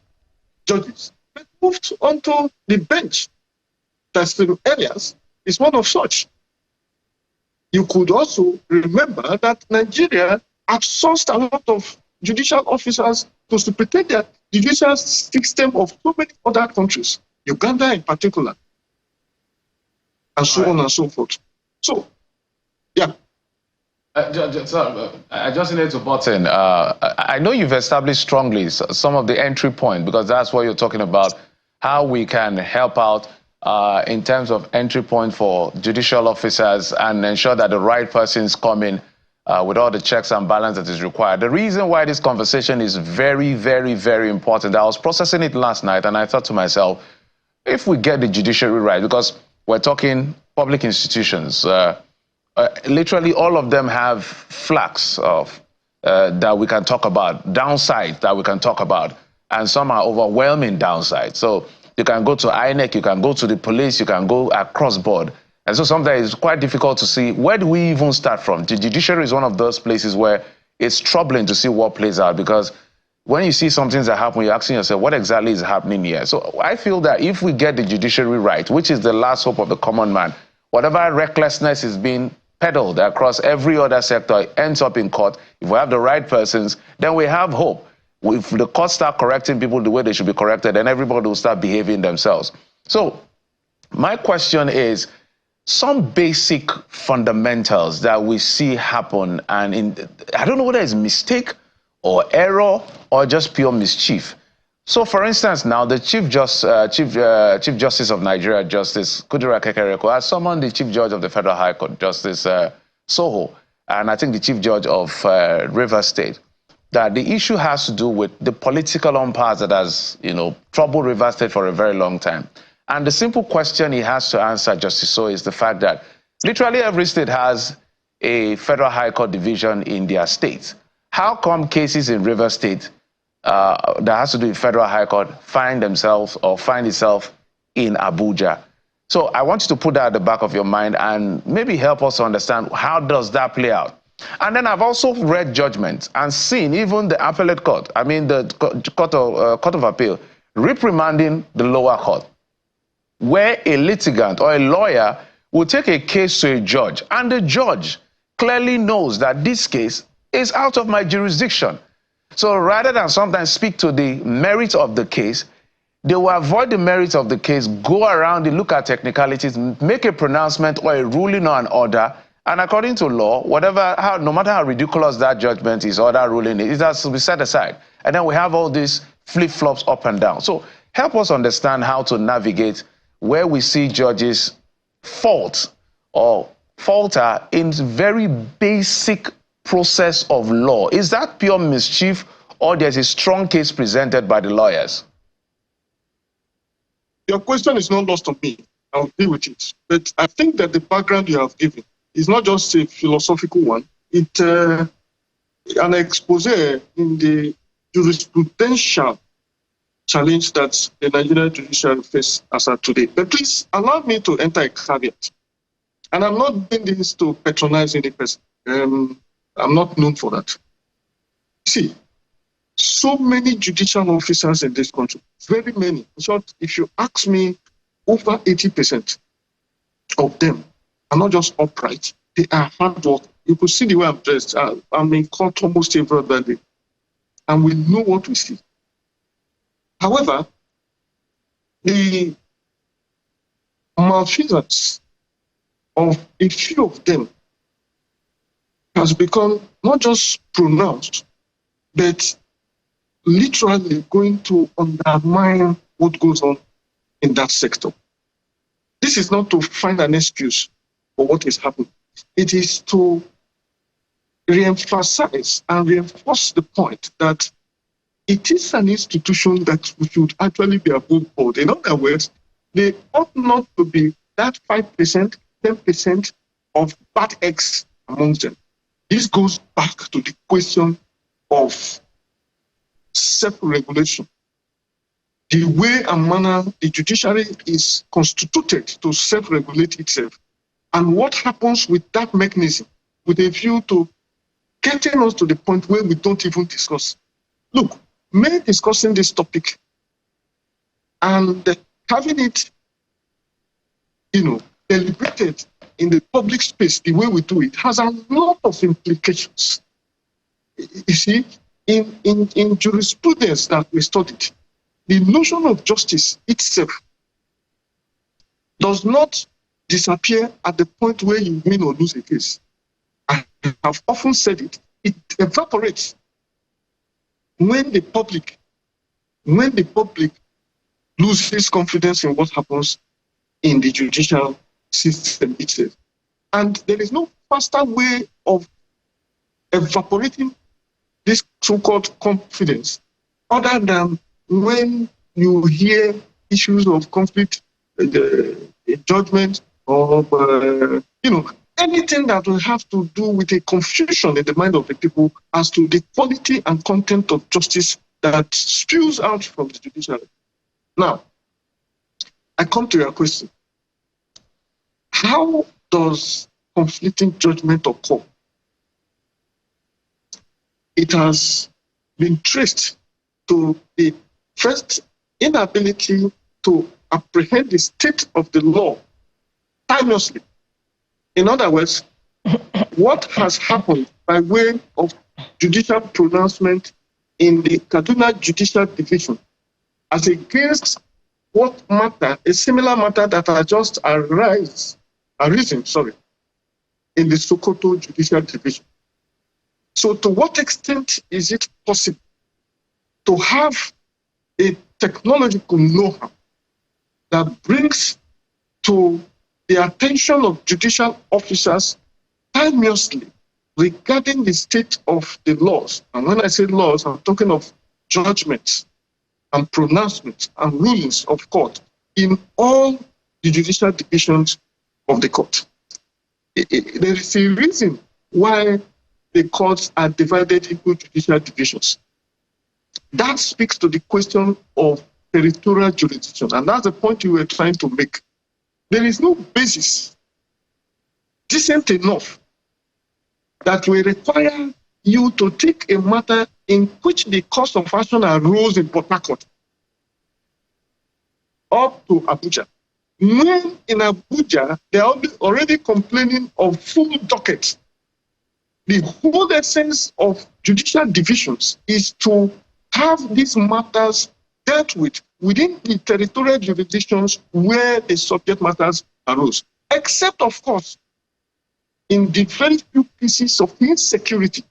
judges, but moved onto the bench. Taslim Elias is one of such. You could also remember that Nigeria outsourced a lot of judicial officers to superintend the judicial system of so many other countries, Uganda in particular, and so on and so forth. So, yeah. I just need to button. I know you've established strongly some of the entry point, because that's what you're talking about, how we can help out in terms of entry point for judicial officers and ensure that the right persons come in with all the checks and balance that is required. The reason why this conversation is very, very, very important, I was processing it last night and I thought to myself, if we get the judiciary right, because we're talking public institutions, literally all of them have flags of that we can talk about, downsides that we can talk about, and some are overwhelming downsides. So you can go to INEC, you can go to the police, you can go across board. And so sometimes it's quite difficult to see, where do we even start from? The judiciary is one of those places where it's troubling to see what plays out, because when you see some things that happen, you're asking yourself, what exactly is happening here? So I feel that if we get the judiciary right, which is the last hope of the common man, whatever recklessness is being peddled across every other sector ends up in court. If we have the right persons, then we have hope. If the courts start correcting people the way they should be corrected, then everybody will start behaving themselves. So my question is, some basic fundamentals that we see happen, and I don't know whether it's mistake or error or just pure mischief. So, for instance, now the Chief Justice of Nigeria, Justice Kudira Kekereko, has summoned the Chief Judge of the Federal High Court, Justice Soho, and I think the Chief Judge of Rivers State, that the issue has to do with the political impasse that has, troubled Rivers State for a very long time. And the simple question he has to answer, Justice Soho, is the fact that literally every state has a Federal High Court division in their state. How come cases in Rivers State that has to do with Federal High Court find itself in Abuja? So I want you to put that at the back of your mind and maybe help us understand, how does that play out? And then I've also read judgments and seen even the appellate court, the Court of Appeal, reprimanding the lower court, where a litigant or a lawyer will take a case to a judge, and the judge clearly knows that this case is out of my jurisdiction. So rather than sometimes speak to the merits of the case, they will avoid the merits of the case, go around it, look at technicalities, make a pronouncement or a ruling or an order, and according to law, no matter how ridiculous that judgment is or that ruling is, it has to be set aside. And then we have all these flip-flops up and down. So help us understand how to navigate where we see judges fault or falter in very basic process of law. Is that pure mischief, or there's a strong case presented by the lawyers? Your question is not lost on me. I'll deal with it. But I think that the background you have given is not just a philosophical one. It's an expose in the jurisprudential challenge that the Nigerian judiciary faces as of today. But please allow me to enter a caveat. And I'm not doing this to patronize any person. I'm not known for that. See, so many judicial officers in this country, very many. In short, if you ask me, over 80% of them are not just upright, they are hard work. You could see the way I'm dressed. I'm in court almost every other day. And we know what we see. However, the malfeasance of a few of them has become not just pronounced, but literally going to undermine what goes on in that sector. This is not to find an excuse for what is happening. It is to re-emphasize and reinforce the point that it is an institution that we should actually be above board. In other words, they ought not to be that 5%, 10% of bad eggs amongst them. This goes back to the question of self-regulation. The way and manner the judiciary is constituted to self-regulate itself, and what happens with that mechanism with a view to getting us to the point where we don't even discuss. Look, me discussing this topic and having it, deliberated in the public space the way we do it has a lot of implications. You see, in jurisprudence that we studied, the notion of justice itself does not disappear at the point where you win or lose a case. I have often said it. It evaporates when the public loses confidence in what happens in the judicial system itself. And there is no faster way of evaporating this so-called confidence other than when you hear issues of conflict, judgment, or anything that will have to do with a confusion in the mind of the people as to the quality and content of justice that spews out from the judiciary. Now, I come to your question. How does conflicting judgment occur? It has been traced to the first inability to apprehend the state of the law timelessly. In other words, what has happened by way of judicial pronouncement in the Kaduna Judicial Division as against what matter, a similar matter that has just arisen, in the Sokoto Judicial Division. So to what extent is it possible to have a technological know-how that brings to the attention of judicial officers timelessly regarding the state of the laws? And when I say laws, I'm talking of judgments and pronouncements and rulings of court in all the judicial divisions of the court. There is a reason why the courts are divided into judicial divisions. That speaks to the question of territorial jurisdiction, and that's the point you were trying to make. There is no basis decent enough that will require you to take a matter in which the cause of action arose in Port Harcourt up to Abuja. When in Abuja, they are already complaining of full dockets. The whole essence of judicial divisions is to have these matters dealt with within the territorial jurisdictions where the subject matters arose, except, of course, in the very few pieces of insecurity.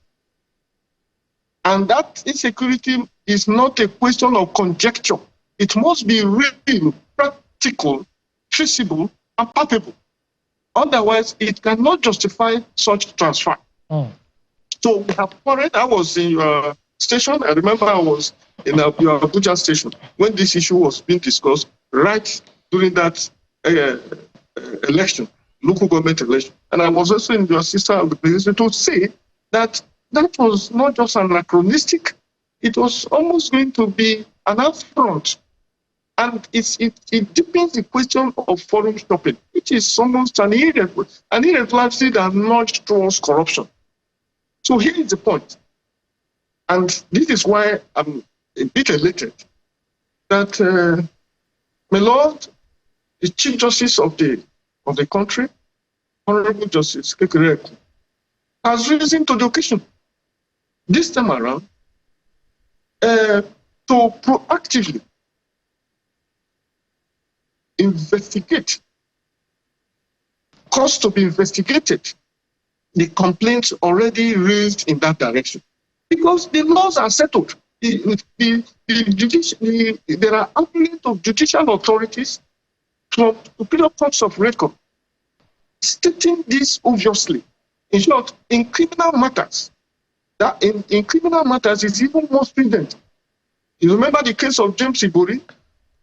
And that insecurity is not a question of conjecture. It must be real, practical, feasible, and palpable. Otherwise, it cannot justify such transfer. So we have quarreled. I was in your station. I remember I was in your Abuja station when this issue was being discussed, right during that election, local government election. And I was also in your sister to say that that was not just anachronistic, it was almost going to be an affront. And it deepens the question of forum shopping, which is almost an irregularity that nudged towards corruption. So here is the point. And this is why I'm a bit elated that my Lord, the Chief Justice of the country, Honorable Justice Kekereekun, has risen to the occasion this time around to proactively investigate, cause to be investigated, the complaints already raised in that direction. Because the laws are settled. There are outlet of judicial authorities from superior courts of record stating this obviously. In short, in criminal matters, that in criminal matters is even more stringent. You remember the case of James Ibori,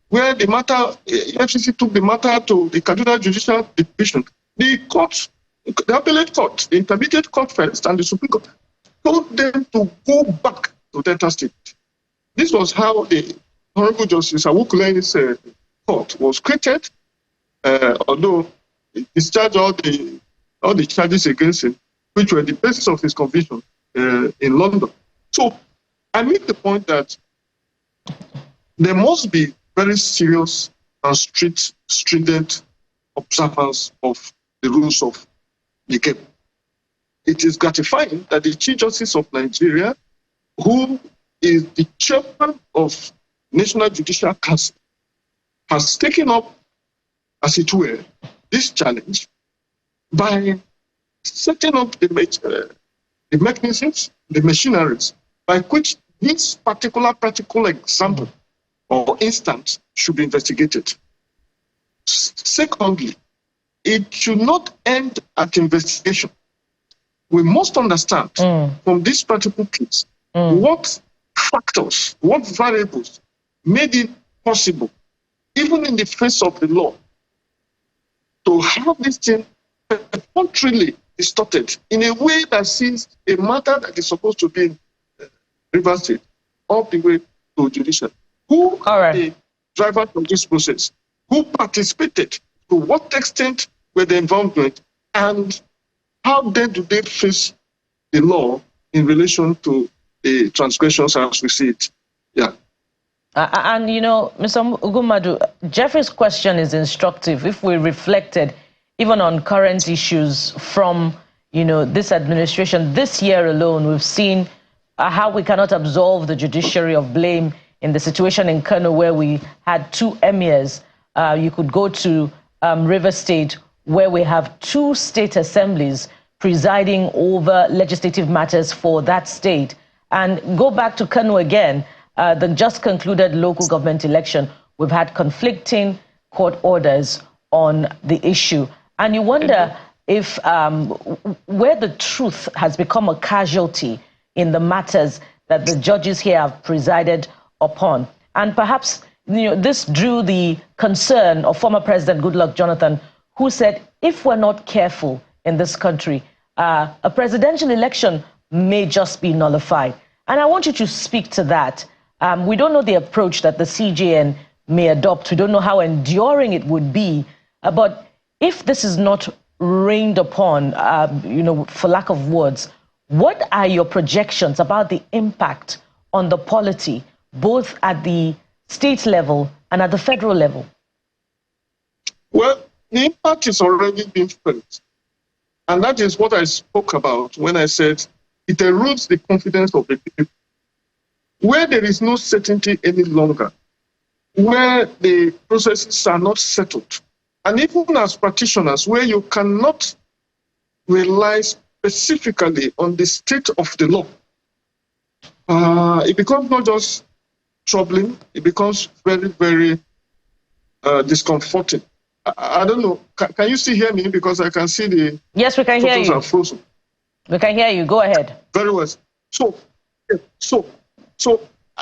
where the matter, FCC took the matter to the Kaduna Judicial Division. The court, the appellate court, the intermediate court first, and the Supreme Court told them to go back to Delta State. This was how the Honorable Justice Awukuleni's court was created, although he discharged all the charges against him, which were the basis of his conviction in London. So I make the point that there must be very serious and stringent observance of the rules of the game. It is gratifying that the Chief Justice of Nigeria, who is the chairman of National Judicial Council, has taken up, as it were, this challenge by setting up the mechanisms, the machineries, by which this particular practical example or instance should be investigated. Secondly, it should not end at investigation. We must understand from this practical case what factors, what variables made it possible even in the face of the law, to have this thing perfunctorily distorted in a way that sees a matter that is supposed to be in River State all the way to Judicial. Who are the drivers of this process? Who participated? To what extent were they involvement? And how then do they face the law in relation to the transgressions as we see it? Yeah. And, you know, Mr. Ugumadu, Jeffrey's question is instructive. If we reflected even on current issues from, you know, this administration, this year alone, we've seen how we cannot absolve the judiciary of blame in the situation in Kano where we had two emirs. You could go to River State where we have two state assemblies presiding over legislative matters for that state. And go back to Kano again, the just concluded local government election, we've had conflicting court orders on the issue. And you wonder if where the truth has become a casualty in the matters that the judges here have presided upon. And perhaps, you know, this drew the concern of former President Goodluck Jonathan, who said, if we're not careful in this country, a presidential election may just be nullified. And I want you to speak to that. We don't know the approach that the CJN may adopt. We don't know how enduring it would be. But if this is not reined upon, you know, for lack of words, what are your projections about the impact on the polity, both at the state level and at the federal level? Well, the impact is already being felt. And that is what I spoke about when I said it erodes the confidence of the people. Where there is no certainty any longer, where the processes are not settled, and even as practitioners, where you cannot rely specifically on the state of the law, it becomes not just troubling, it becomes very, very discomforting. I don't know. Can you still hear me? Because I can see the yes, we can hear you. Are frozen. We can hear you. Go ahead. Very well. So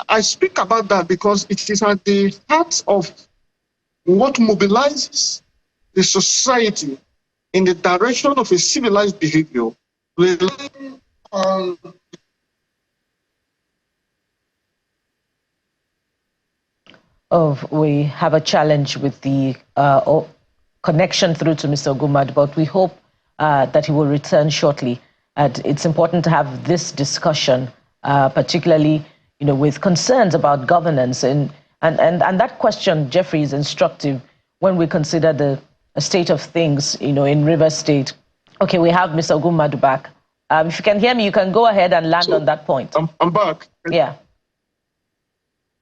I speak about that because it is at the heart of what mobilizes the society in the direction of a civilized behavior, relying on we have a challenge with the connection through to Mr. Ogumad, but we hope that he will return shortly. It's important to have this discussion, particularly, you know, with concerns about governance. And that question, Jeffrey, is instructive when we consider the state of things, you know, in River State. Okay, we have Mr. Ogumadu back. If you can hear me, you can go ahead and land on that point. I'm back. Yeah.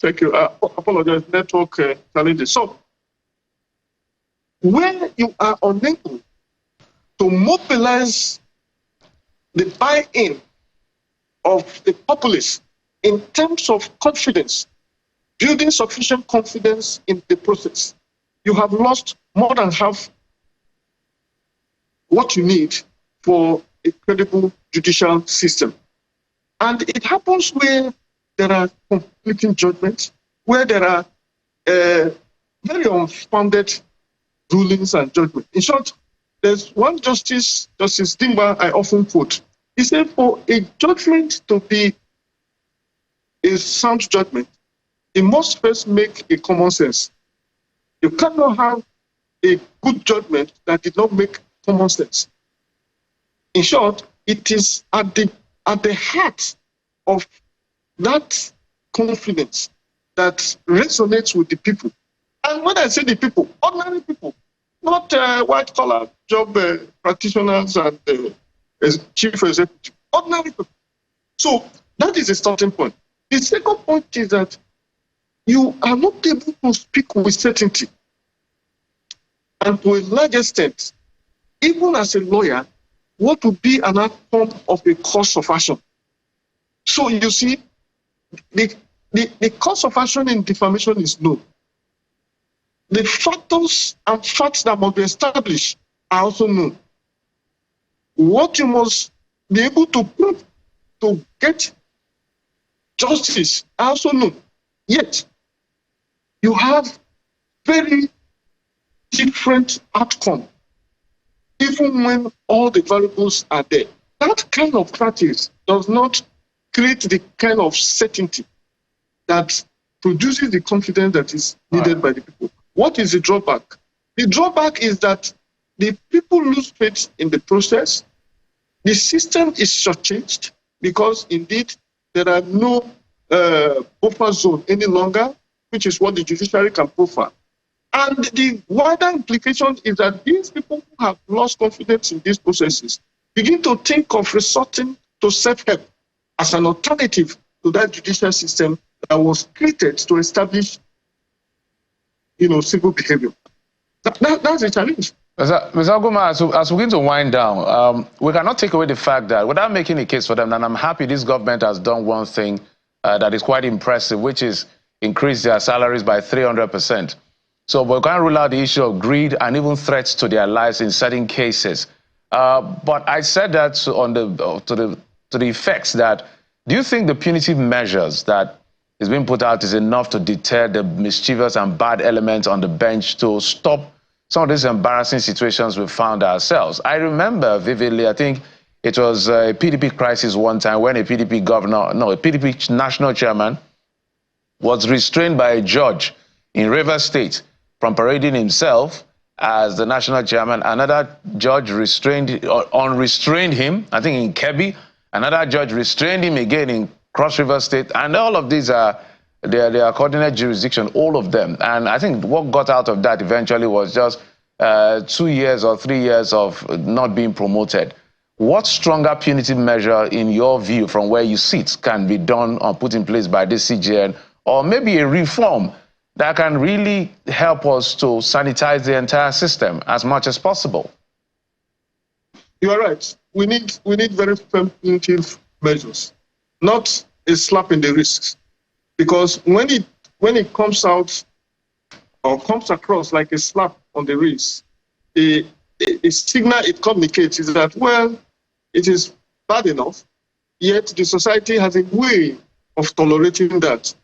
Thank you. I apologize, network challenges. So, when you are unable to mobilize the buy-in of the populace in terms of confidence, building sufficient confidence in the process, you have lost more than half what you need for a credible judicial system. And it happens where there are conflicting judgments, where there are very unfounded rulings and judgments. In short, there's one justice, Justice Dimba, I often quote. He said, for a judgment to be a sound judgment, it must first make a common sense. You cannot have a good judgment that did not make common sense. In short, it is at the heart of that confidence that resonates with the people. And when I say the people, ordinary people, not white-collar job practitioners and chief executive, ordinary people. So that is a starting point. The second point is that you are not able to speak with certainty. And to a large extent, even as a lawyer, what would be an outcome of a course of action? So you see, the course of action in defamation is known. The factors and facts that must be established are also known. What you must be able to prove to get justice are also known. Yet, you have very different outcome, even when all the variables are there. That kind of practice does not create the kind of certainty that produces the confidence that is needed by the people. What is the drawback? The drawback is that the people lose faith in the process. The system is shortchanged because indeed there are no buffer zone any longer, which is what the judiciary can profile. And the wider implication is that these people who have lost confidence in these processes begin to think of resorting to self-help as an alternative to that judicial system that was created to establish, civil behavior. That's a challenge. Mr. Aguma, as we begin to wind down, we cannot take away the fact that, without making a case for them, and I'm happy this government has done one thing that is quite impressive, which is increase their salaries by 300%. So we can't rule out the issue of greed and even threats to their lives in certain cases. But I said that to the effects that, do you think the punitive measures that is being put out is enough to deter the mischievous and bad elements on the bench to stop some of these embarrassing situations we found ourselves? I remember vividly, I think it was a PDP crisis one time when a PDP national chairman was restrained by a judge in Rivers State from parading himself as the national chairman. Another judge unrestrained him, I think in Kebbi. Another judge restrained him again in Cross River State. And all of these are their coordinate jurisdiction, all of them. And I think what got out of that eventually was just 2 years or 3 years of not being promoted. What stronger punitive measure, in your view, from where you sit, can be done or put in place by the CJN, or maybe a reform that can really help us to sanitize the entire system as much as possible? You are right. We need very firm punitive measures, not a slap in the wrist. Because when it comes out or comes across like a slap on the wrist, the signal it communicates is that, well, it is bad enough, yet the society has a way of tolerating that.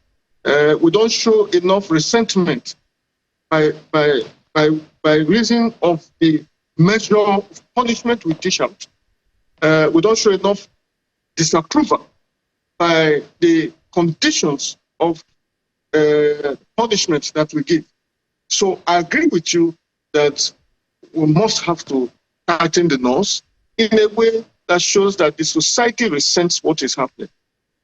We don't show enough resentment by reason of the measure of punishment we dish out. We don't show enough disapproval by the conditions of punishment that we give. So I agree with you that we must have to tighten the nose in a way that shows that the society resents what is happening,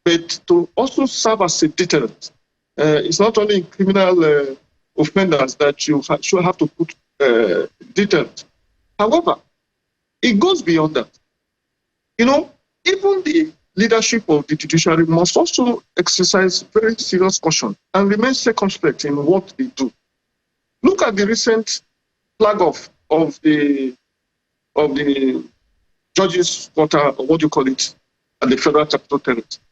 but to also serve as a deterrent. It's not only in criminal offenders that you should have to put deterrent. However, it goes beyond that. Even the leadership of the judiciary must also exercise very serious caution and remain circumspect in what they do. Look at the recent flag off of the judges' quarter, or what do you call it, at the Federal Capital Territory.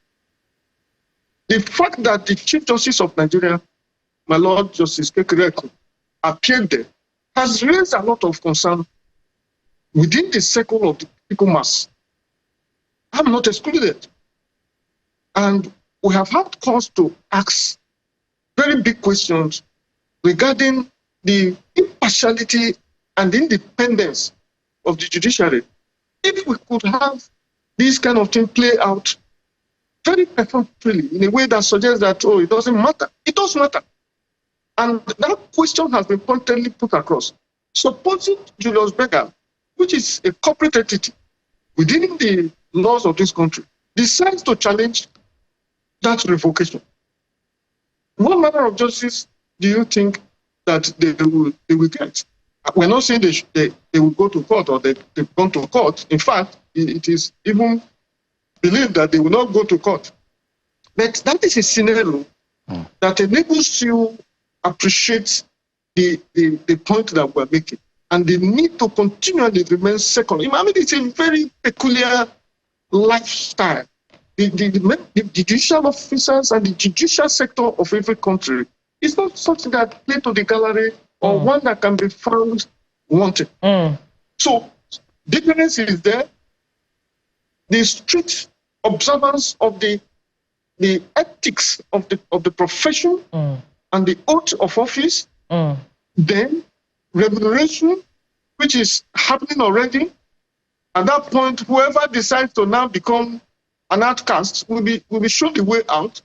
The fact that the Chief Justice of Nigeria, my Lord Justice Kekereekun, appeared there has raised a lot of concern within the circle of the people mass. I'm not excluded. And we have had cause to ask very big questions regarding the impartiality and independence of the judiciary. If we could have this kind of thing play out very perfunctorily in a way that suggests that, oh, it doesn't matter. It does matter. And that question has been pointedly put across. Supposing Julius Berger, which is a corporate entity within the laws of this country, decides to challenge that revocation, what manner of justice do you think that they will get? We're not saying they will go to court or they've gone to court. In fact, it is even believed that they will not go to court. But that is a scenario that enables you appreciate the point that we're making and the need to continually remain second. I mean, it's a very peculiar lifestyle. The judicial officers and the judicial sector of every country is not something that play to the gallery or one that can be found wanted. So difference is there. The strict observance of the ethics of the profession and the oath of office then remuneration, which is happening already. At that point, whoever decides to now become an outcast will be shown the way out.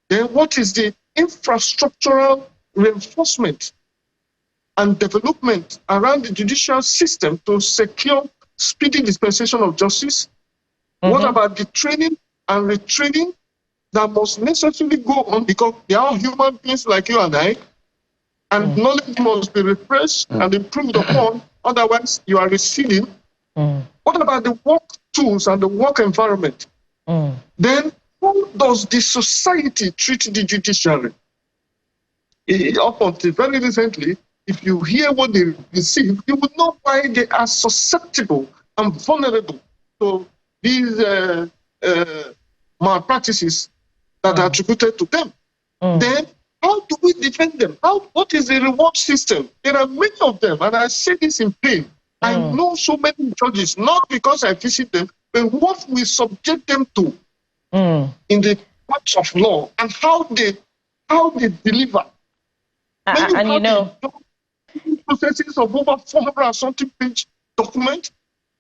Then what is the infrastructural reinforcement and development around the judicial system to secure speedy dispensation of justice? What about the training and retraining that must necessarily go on, because they are human beings like you and I, and knowledge must be refreshed and improved upon, otherwise you are receding. What about the work tools and the work environment? Then how does the society treat the judiciary? Up until very recently, if you hear what they receive, you would know why they are susceptible and vulnerable to these malpractices that are attributed to them. Then how do we defend them? What is the reward system? There are many of them, and I say this in pain. I know so many judges, not because I visit them, but what we subject them to in the courts of law and how they deliver. And you know, processes of over 400 and something page document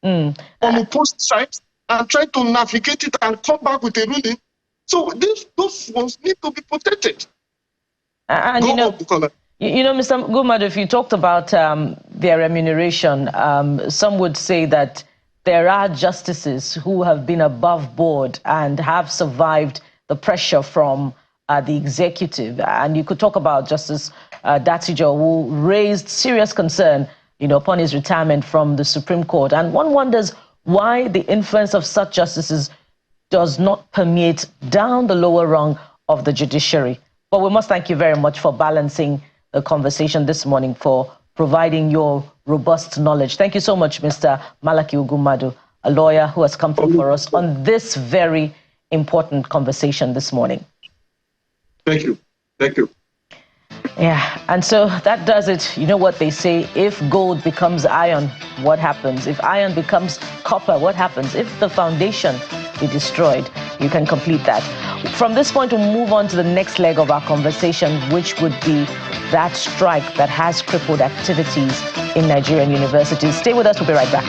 on the post site and try to navigate it and come back with a ruling. So those ones need to be protected. And you know, Mr. Gumadu, if you talked about their remuneration, some would say that there are justices who have been above board and have survived the pressure from the executive. And you could talk about Justice Datijo, who raised serious concern, upon his retirement from the Supreme Court. And one wonders why the influence of such justices does not permeate down the lower rung of the judiciary. But we must thank you very much for balancing the conversation this morning, for providing your robust knowledge. Thank you so much, Mr. Malaki Ugumadu, a lawyer who has come through for us on this very important conversation this morning. Thank you. Thank you. Yeah, and so that does it. You know what they say, if gold becomes iron, what happens? If iron becomes copper, what happens? If the foundation be destroyed, you can complete that. From this point, we'll move on to the next leg of our conversation, which would be that strike that has crippled activities in Nigerian universities. Stay with us, we'll be right back.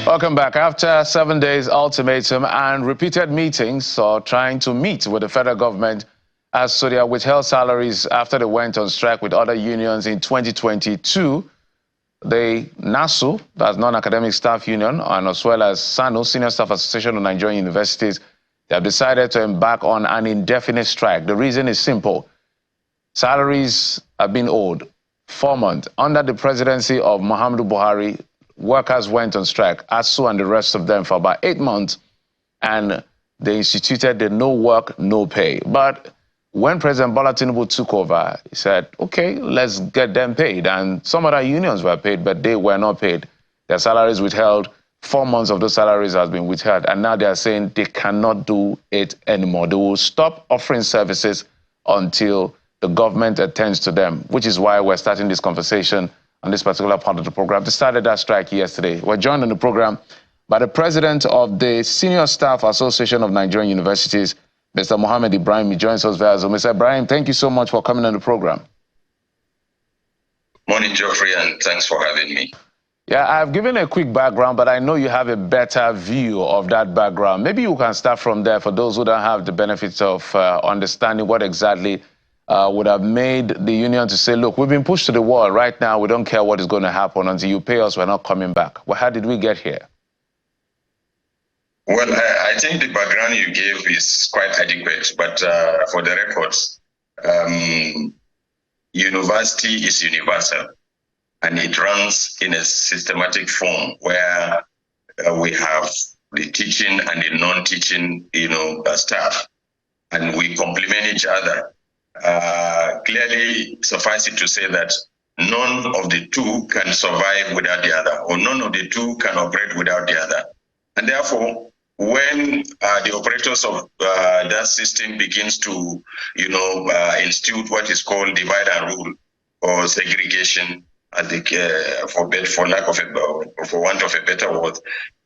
Welcome back. After 7 days ultimatum and repeated meetings or trying to meet with the federal government as to their withheld salaries after they went on strike with other unions in 2022, the NASU, that's Non-Academic Staff Union, and as well as SSANU, Senior Staff Association of Nigerian Universities, they have decided to embark on an indefinite strike. The reason is simple. Salaries have been owed 4 months. Under the presidency of Muhammadu Buhari, workers went on strike, ASU and the rest of them, for about 8 months, and they instituted the no work, no pay. But when President Bola Tinubu took over, he said, okay, let's get them paid. And some other unions were paid, but they were not paid. Their salaries withheld. 4 months of those salaries has been withheld. And now they are saying they cannot do it anymore. They will stop offering services until the government attends to them, which is why we're starting this conversation on this particular part of the program. They started that strike yesterday. We're joined on the program by the president of the Senior Staff Association of Nigerian Universities, Mr. Mohammed Ibrahim. He joins us via Zoom. Mr. Ibrahim, thank you so much for coming on the program. Morning, Geoffrey, and thanks for having me. Yeah, I've given a quick background, but I know you have a better view of that background. Maybe you can start from there for those who don't have the benefits of understanding what exactly would have made the union to say, look, we've been pushed to the wall. Right now, we don't care what is going to happen. Until you pay us, we're not coming back. Well, how did we get here? Well, I think the background you gave is quite adequate. But for the records, university is universal. And it runs in a systematic form where we have the teaching and the non-teaching, staff. And we complement each other. Clearly, suffice it to say that none of the two can survive without the other, or none of the two can operate without the other. And therefore, when the operators of that system begins to, institute what is called divide and rule or segregation, for lack of for want of a better word,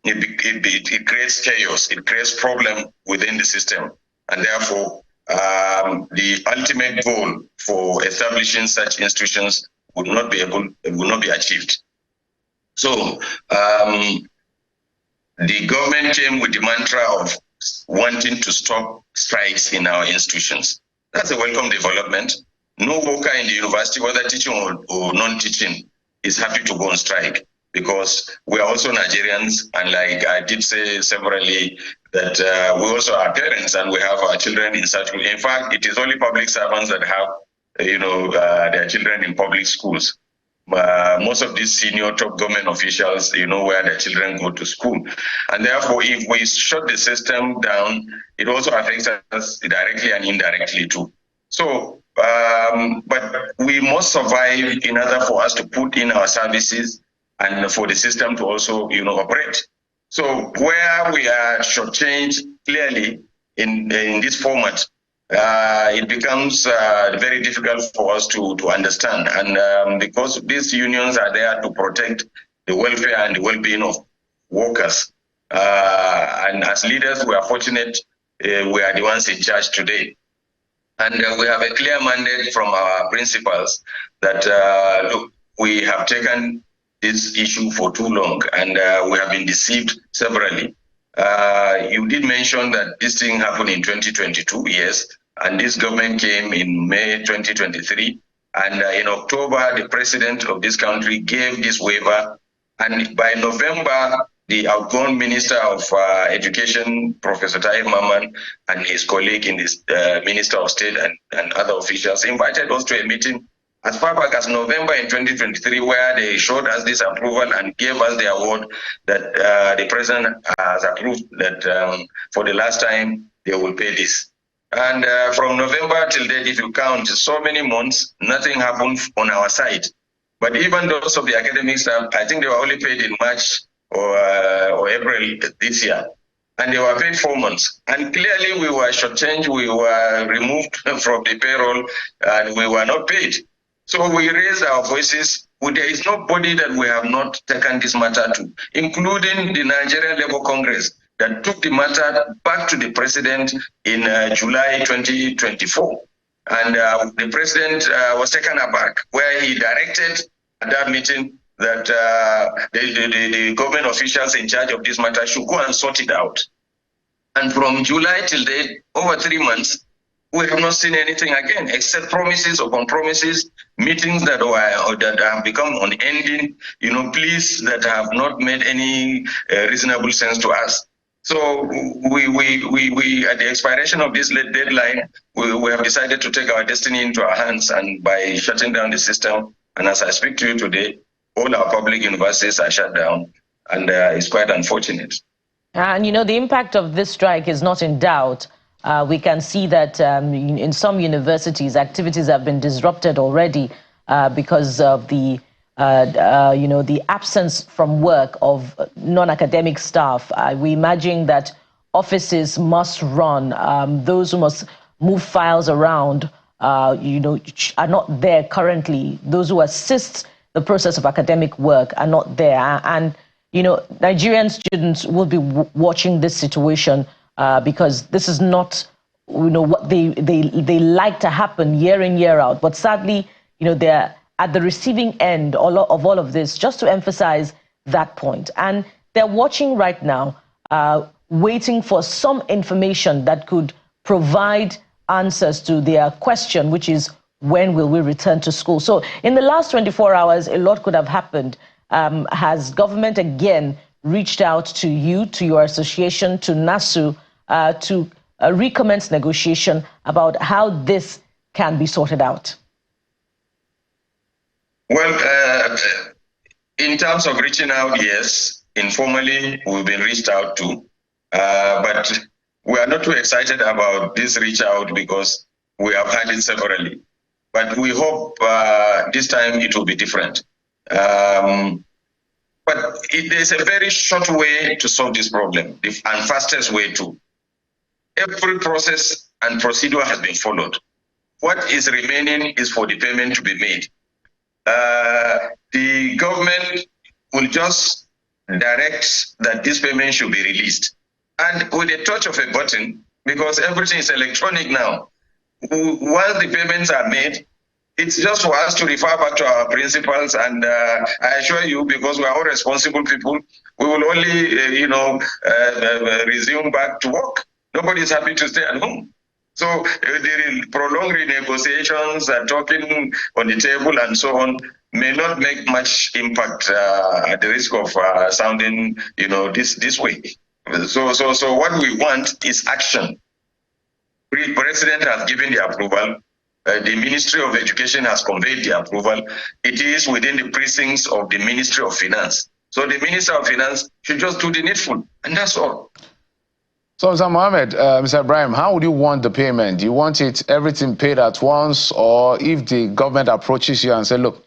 it creates chaos. It creates problem within the system, and therefore the ultimate goal for establishing such institutions would not be achieved. So the government came with the mantra of wanting to stop strikes in our institutions. That's a welcome development. No worker in the university, whether teaching or non-teaching, is happy to go on strike, because we are also Nigerians, and like I did say severally, that we also are parents and we have our children in such. In fact, it is only public servants that have, their children in public schools. Most of these senior top government officials, where their children go to school. And therefore, if we shut the system down, it also affects us directly and indirectly too. So, but we must survive in order for us to put in our services and for the system to also, operate. So where we are shortchanged clearly in this format, it becomes very difficult for us to understand. And because these unions are there to protect the welfare and the well-being of workers. And as leaders, we are fortunate we are the ones in charge today. And we have a clear mandate from our principals that, look, we have taken this issue for too long, and we have been deceived severally. You did mention that this thing happened in 2022, yes, and this government came in May 2023. And in October, the president of this country gave this waiver. And by November, the outgoing Minister of Education, Professor Tahir Mamman, and his colleague in this Minister of State and other officials invited us to a meeting as far back as November in 2023, where they showed us this approval and gave us the award that the president has approved that for the last time they will pay this. And from November till date, if you count so many months, nothing happened on our side. But even those of the academic staff, I think they were only paid in March or April this year. And they were paid 4 months. And clearly we were shortchanged, we were removed from the payroll, and we were not paid. So we raised our voices. There is nobody that we have not taken this matter to, including the Nigerian Labour Congress, that took the matter back to the president in July 2024. And the president was taken aback, where he directed at that meeting that the government officials in charge of this matter should go and sort it out. And from July till date, over 3 months, we have not seen anything again, except promises upon promises, meetings that have become unending, pleas that have not made any reasonable sense to us. So we at the expiration of this deadline, we have decided to take our destiny into our hands, and by shutting down the system. And as I speak to you today, all our public universities are shut down, and it's quite unfortunate. And the impact of this strike is not in doubt. We can see that in some universities, activities have been disrupted already because of the absence from work of non-academic staff. We imagine that offices must run. Those who must move files around, are not there currently. Those who assist the process of academic work are not there. And, Nigerian students will be watching this situation because this is not, what they like to happen year in, year out. But sadly, they're at the receiving end of all of this, just to emphasize that point. And they're watching right now, waiting for some information that could provide answers to their question, which is, when will we return to school? So in the last 24 hours, a lot could have happened. Has government again reached out to you, to your association, to NASU, to recommence negotiation about how this can be sorted out? Well, in terms of reaching out, yes, informally we've been reached out to, but we are not too excited about this reach out because we have had it severally. But we hope this time it will be different. But there's a very short way to solve this problem, and fastest way too. Every process and procedure has been followed. What is remaining is for the payment to be made. The government will just direct that this payment should be released. And with a touch of a button, because everything is electronic now, once the payments are made, it's just for us to refer back to our principals, and I assure you, because we are all responsible people, we will only, resume back to work. Nobody is happy to stay at home. So the prolonged renegotiations and talking on the table and so on may not make much impact at the risk of sounding, this way. So what we want is action. The President has given the approval. The Ministry of Education has conveyed the approval. It is within the precincts of the Ministry of Finance. So the Minister of Finance should just do the needful, and that's all. So, Mr. Mohammed, Mr. Ibrahim, how would you want the payment? Do you want everything paid at once, or if the government approaches you and say, look,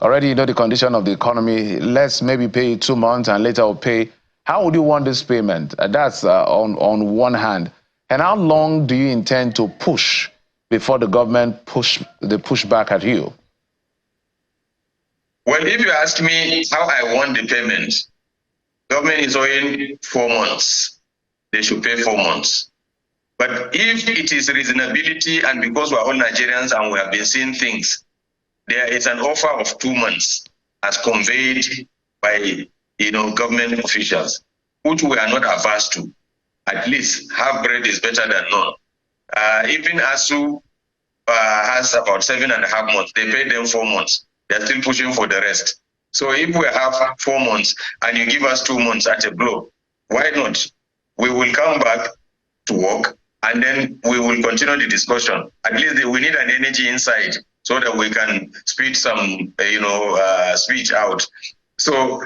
already you know the condition of the economy, let's maybe pay 2 months and later we'll pay. How would you want this payment? That's on one hand. And how long do you intend to push before the government push back at you? Well, if you ask me how I want the payment, government is owing 4 months. They should pay 4 months. But if it is reasonability, and because we are all Nigerians and we have been seeing things, there is an offer of 2 months as conveyed by government officials, which we are not averse to. At least half bread is better than none. Even ASU has about 7.5 months. They pay them 4 months. They're still pushing for the rest. So if we have 4 months and you give us 2 months at a blow, why not? We will come back to work, and then we will continue the discussion. At least we need an energy inside so that we can speed some, speech out. So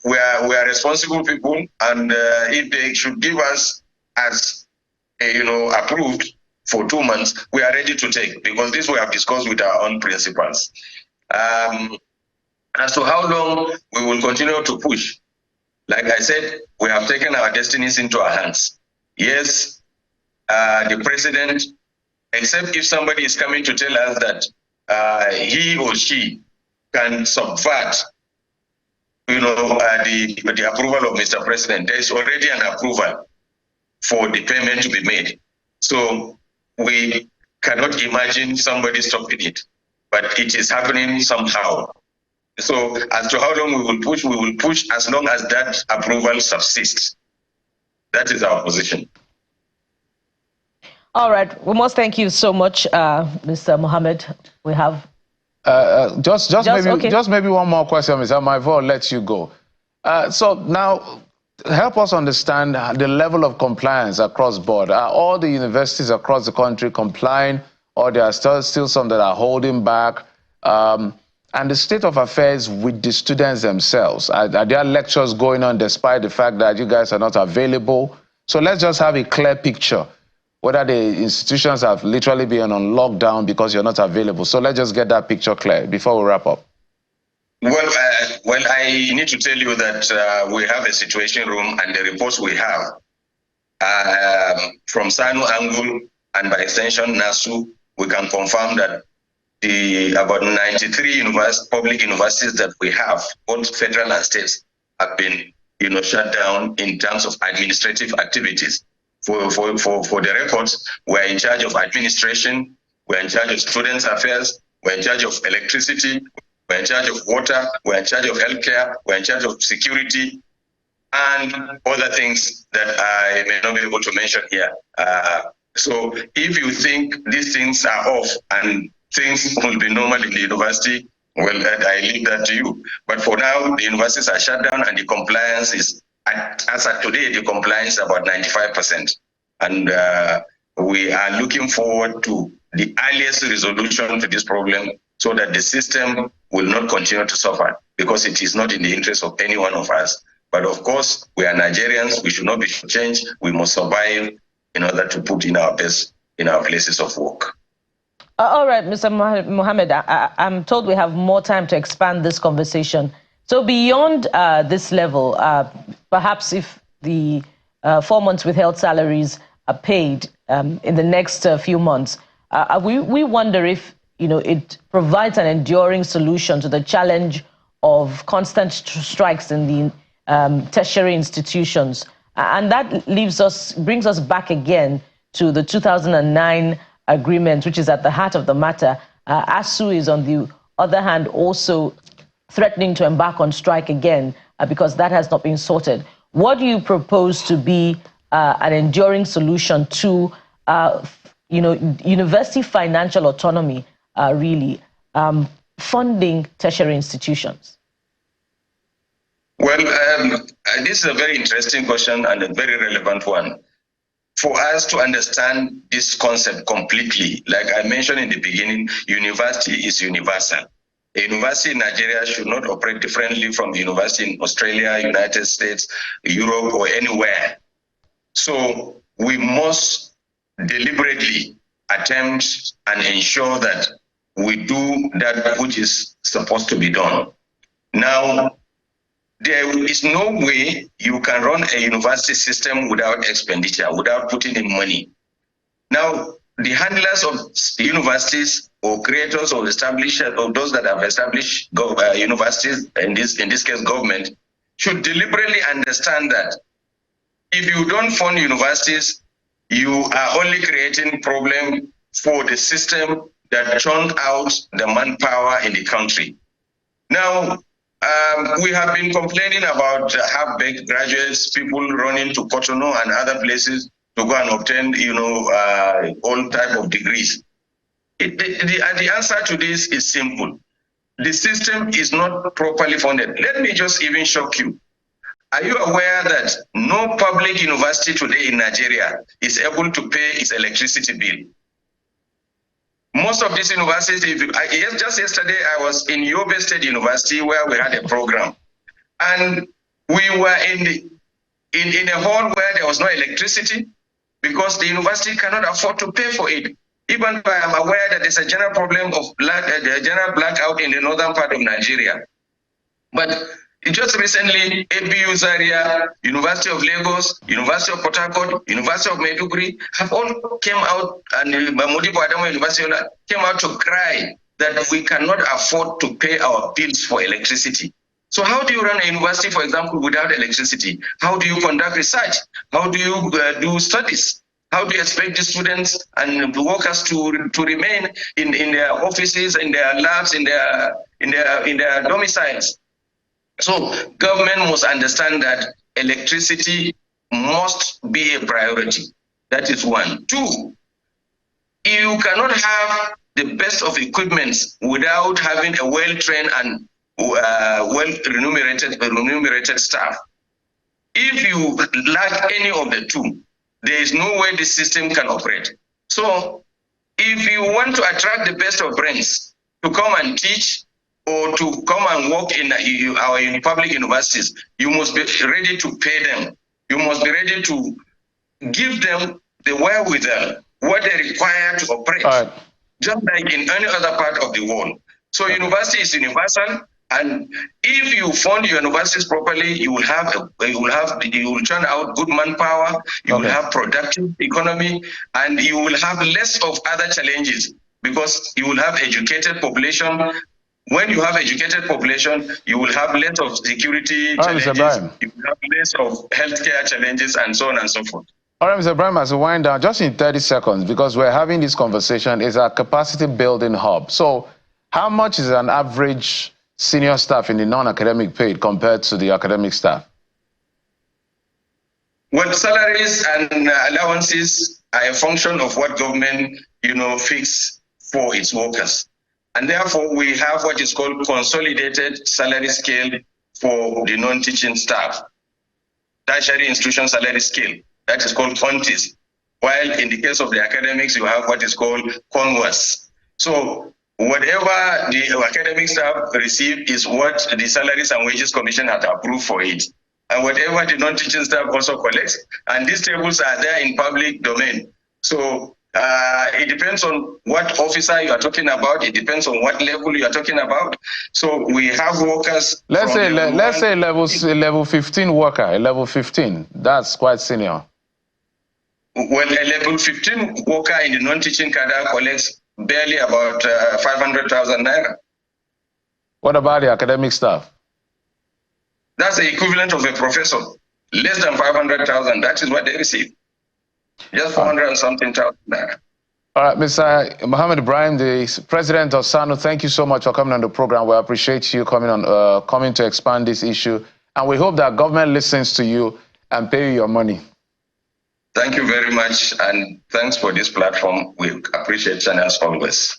we are responsible people, and if they should give us as approved for 2 months, we are ready to take, because this we have discussed with our own principals. As to how long we will continue to push, like I said, we have taken our destinies into our hands. Yes, the president, except if somebody is coming to tell us that he or she can subvert, the approval of Mr. President, there is already an approval for the payment to be made. So we cannot imagine somebody stopping it, but it is happening somehow. So as to how long we will push as long as that approval subsists. That is our position. All right. We must thank you so much, Mr. Mohammed. We have... Just maybe one more question, Mr. Maifo, I'll let you go. So now, help us understand the level of compliance across board. Are all the universities across the country complying, or there are still some that are holding back? And the state of affairs with the students themselves. Are there lectures going on despite the fact that you guys are not available? So let's just have a clear picture, whether the institutions have literally been on lockdown because you're not available. So let's just get that picture clear before we wrap up. Well, I need to tell you that we have a situation room, and the reports we have from SSANU angle and by extension NASU, we can confirm that about 93 public universities that we have, both federal and states, have been shut down in terms of administrative activities. For the records, we're in charge of administration, we're in charge of students' affairs, we're in charge of electricity, we're in charge of water, we're in charge of healthcare, we're in charge of security, and other things that I may not be able to mention here. So if you think these things are off and things will be normal in the university, well, I leave that to you. But for now, the universities are shut down, and the compliance is, as of today, the compliance is about 95%. And we are looking forward to the earliest resolution to this problem so that the system will not continue to suffer, because it is not in the interest of any one of us. But of course, we are Nigerians. We should not be changed. We must survive in order to put in our best in our places of work. All right, Mr. Mohammed, I'm told we have more time to expand this conversation. So beyond this level, perhaps if the 4 months withheld salaries are paid in the next few months, we wonder if it provides an enduring solution to the challenge of constant strikes in the tertiary institutions. And that brings us back again to the 2009 agreement, which is at the heart of the matter. ASU is, on the other hand, also threatening to embark on strike again because that has not been sorted. What do you propose to be an enduring solution to, university financial autonomy, really, funding tertiary institutions? Well, this is a very interesting question and a very relevant one. For us to understand this concept completely, like I mentioned in the beginning, university is universal. A university in Nigeria should not operate differently from the university in Australia, United States, Europe, or anywhere. So we must deliberately attempt and ensure that we do that which is supposed to be done. Now, there is no way you can run a university system without expenditure, without putting in money. Now, the handlers of universities or creators or establishers or those that have established universities, in this case government, should deliberately understand that if you don't fund universities, you are only creating problem for the system that churned out the manpower in the country. Now, we have been complaining about half-baked graduates, people running to Cotonou and other places to go and obtain, all type of degrees. The answer to this is simple. The system is not properly funded. Let me just even shock you. Are you aware that no public university today in Nigeria is able to pay its electricity bill? Most of these universities, just yesterday I was in Yobe State University where we had a program, and we were in a hall where there was no electricity because the university cannot afford to pay for it. Even though I am aware that there's a general problem of general blackout in the northern part of Nigeria. But just recently, ABU Zaria, University of Lagos, University of Port Harcourt, University of Maiduguri have all came out, and Modibo Adamo University came out to cry that we cannot afford to pay our bills for electricity. So how do you run a university, for example, without electricity? How do you conduct research? How do you do studies? How do you expect the students and the workers to remain in their offices, in their labs, in their domiciles? So government must understand that electricity must be a priority. That is one. Two, you cannot have the best of equipment without having a well-trained and well-remunerated staff. If you lack any of the two, there is no way the system can operate. So if you want to attract the best of brains to come and teach or to come and work in our public universities, you must be ready to pay them. You must be ready to give them the wherewithal, what they require to operate, just like in any other part of the world. So university is universal, and if you fund your universities properly, you will churn out good manpower, you will have productive economy, and you will have less of other challenges because you will have educated population. When you have educated population, you will have less of security challenges, you will have less of healthcare challenges, and so on and so forth. All right, Mr. Ibrahim, as we wind down, just in 30 seconds, because we're having this conversation, is a capacity building hub. So how much is an average senior staff in the non-academic paid compared to the academic staff? Well, salaries and allowances are a function of what government, fix for its workers. And therefore, we have what is called consolidated salary scale for the non-teaching staff, tertiary institution salary scale. That is called CONTIS. While in the case of the academics, you have what is called CONWAS. So whatever the academic staff receive is what the Salaries and Wages Commission has approved for it. And whatever the non-teaching staff also collects. And these tables are there in public domain. So It depends on what officer you are talking about. It depends on what level you are talking about. So we have workers. Let's say level 15 worker, a level 15. That's quite senior. Well, a level 15 worker in the non-teaching cadre collects barely about 500,000 naira. What about the academic staff? That's the equivalent of a professor. Less than 500,000. That is what they receive. Just 400 and something thousand naira. All right, Mr. Mohammed Ibrahim, the president of SSANU, thank you so much for coming on the program. We appreciate you coming to expand this issue. And we hope that government listens to you and pay you your money. Thank you very much, and thanks for this platform. We appreciate channels always.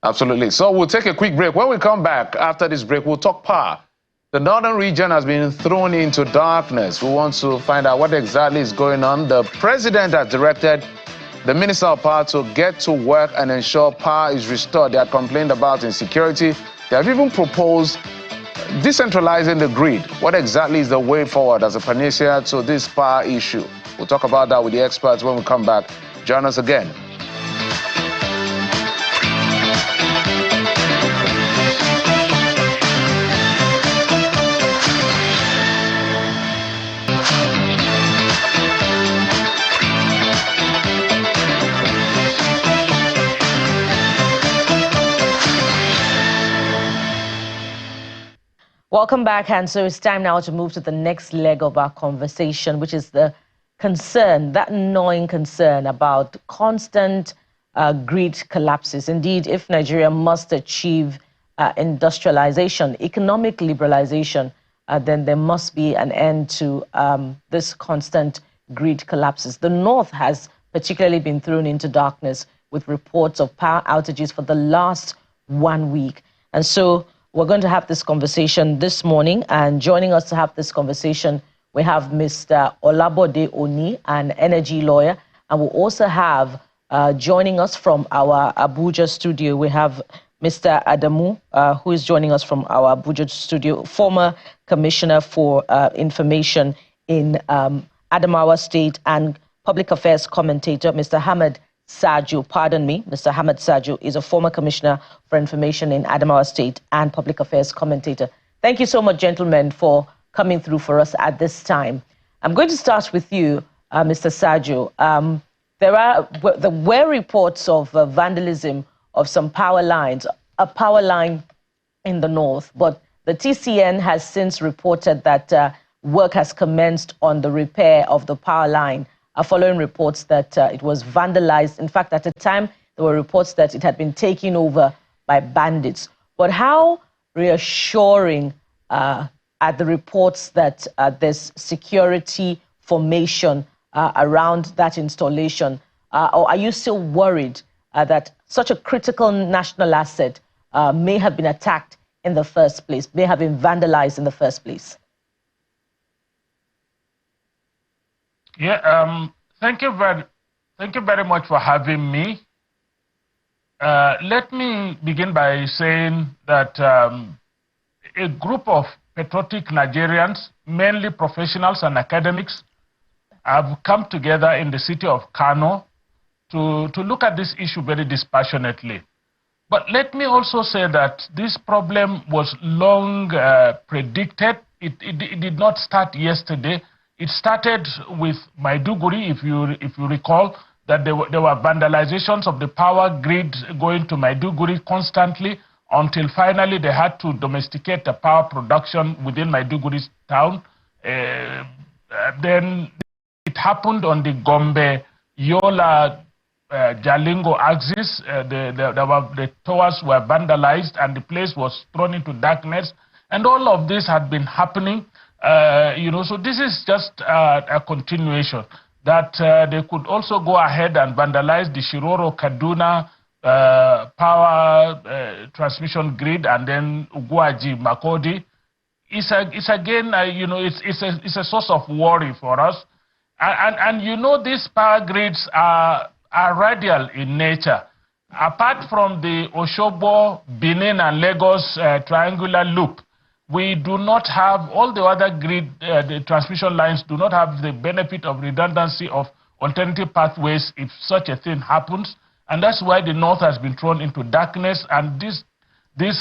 Absolutely. So we'll take a quick break. When we come back after this break, we'll talk power. The northern region has been thrown into darkness. We want to find out what exactly is going on. The president has directed the Minister of Power to get to work and ensure power is restored. They have complained about insecurity. They have even proposed decentralizing the grid. What exactly is the way forward as a panacea to this power issue? We'll talk about that with the experts when we come back. Join us again. Welcome back, and so it's time now to move to the next leg of our conversation, which is the concern, that gnawing concern about constant grid collapses. Indeed, if Nigeria must achieve industrialization, economic liberalization, then there must be an end to this constant grid collapses. The North has particularly been thrown into darkness with reports of power outages for the last 1 week. And so we're going to have this conversation this morning, and joining us to have this conversation, we have Mr. Olabode Oni, an energy lawyer, and we'll also have, joining us from our Abuja studio, we have Mr. Adamu, who is joining us from our Abuja studio, former Commissioner for Information in Adamawa State and Public Affairs commentator, Mr. Hamad Sajo, pardon me, Mr. Hamad Sajo is a former Commissioner for Information in Adamawa State and Public Affairs commentator. Thank you so much, gentlemen, for coming through for us at this time. I'm going to start with you, Mr. Sajo. There were reports of vandalism of some power lines, a power line in the north, but the TCN has since reported that work has commenced on the repair of the power line, following reports that it was vandalized. In fact, at the time, there were reports that it had been taken over by bandits. But how reassuring are the reports that there's security formation around that installation? Or are you still worried that such a critical national asset may have been attacked in the first place, may have been vandalized in the first place? Yeah, thank you very much for having me. Let me begin by saying that a group of patriotic Nigerians, mainly professionals and academics, have come together in the city of Kano to look at this issue very dispassionately. But let me also say that this problem was long predicted. It did not start yesterday. It started with Maiduguri, if you recall, that there were vandalizations of the power grid going to Maiduguri constantly, until finally they had to domesticate the power production within Maiduguri town. Then it happened on the Gombe-Yola Jalingo axis. The towers were vandalized and the place was thrown into darkness. And all of this had been happening. So this is just a continuation, that they could also go ahead and vandalize the Shiroro Kaduna power transmission grid, and then Uguaji Makodi. It's again, it's a source of worry for us. And these power grids are radial in nature. Apart from the Osogbo, Benin, and Lagos triangular loop, we do not have all the other grid, the transmission lines do not have the benefit of redundancy of alternative pathways if such a thing happens. And that's why the North has been thrown into darkness, and this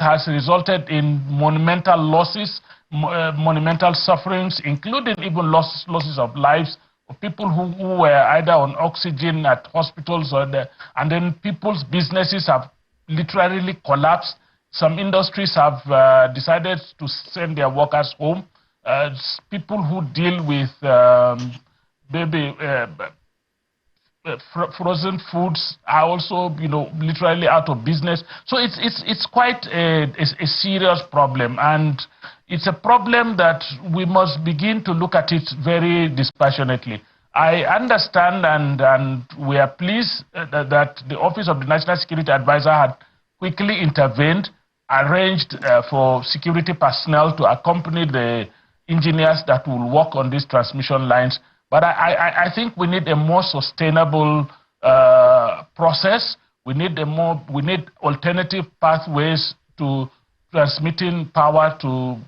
has resulted in monumental losses, monumental sufferings, including even losses of lives of people who were either on oxygen at hospitals, and then people's businesses have literally collapsed. Some industries have decided to send their workers home. People who deal with frozen foods are also, literally out of business. So it's quite a serious problem, and it's a problem that we must begin to look at it very dispassionately. I understand, and we are pleased that the Office of the National Security Advisor had quickly intervened, arranged for security personnel to accompany the engineers that will work on these transmission lines. But I think we need a more sustainable process. We need alternative pathways to transmitting power to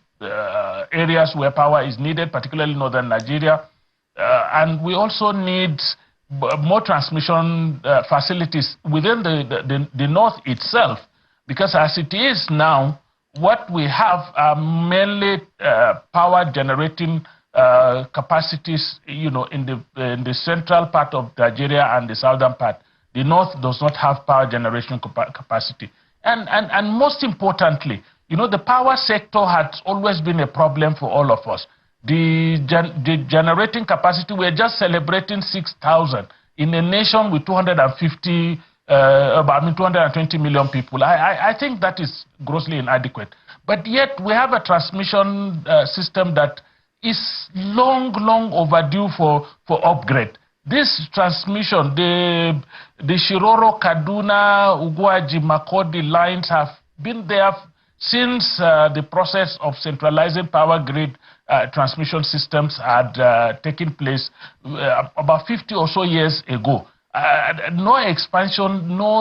areas where power is needed, particularly northern Nigeria. And we also need more transmission facilities within the north itself, because as it is now, what we have are mainly power generating capacities, in the central part of Nigeria and the southern part. The north does not have power generation capacity. And most importantly, the power sector has always been a problem for all of us. The generating capacity, we're just celebrating 6,000 in a nation with 220 million people. I think that is grossly inadequate. But yet we have a transmission system that is long overdue for upgrade. This transmission, the Shiroro, Kaduna, Ugwaji, Makodi lines have been there since the process of centralizing power grid transmission systems had taken place about 50 or so years ago. No expansion, no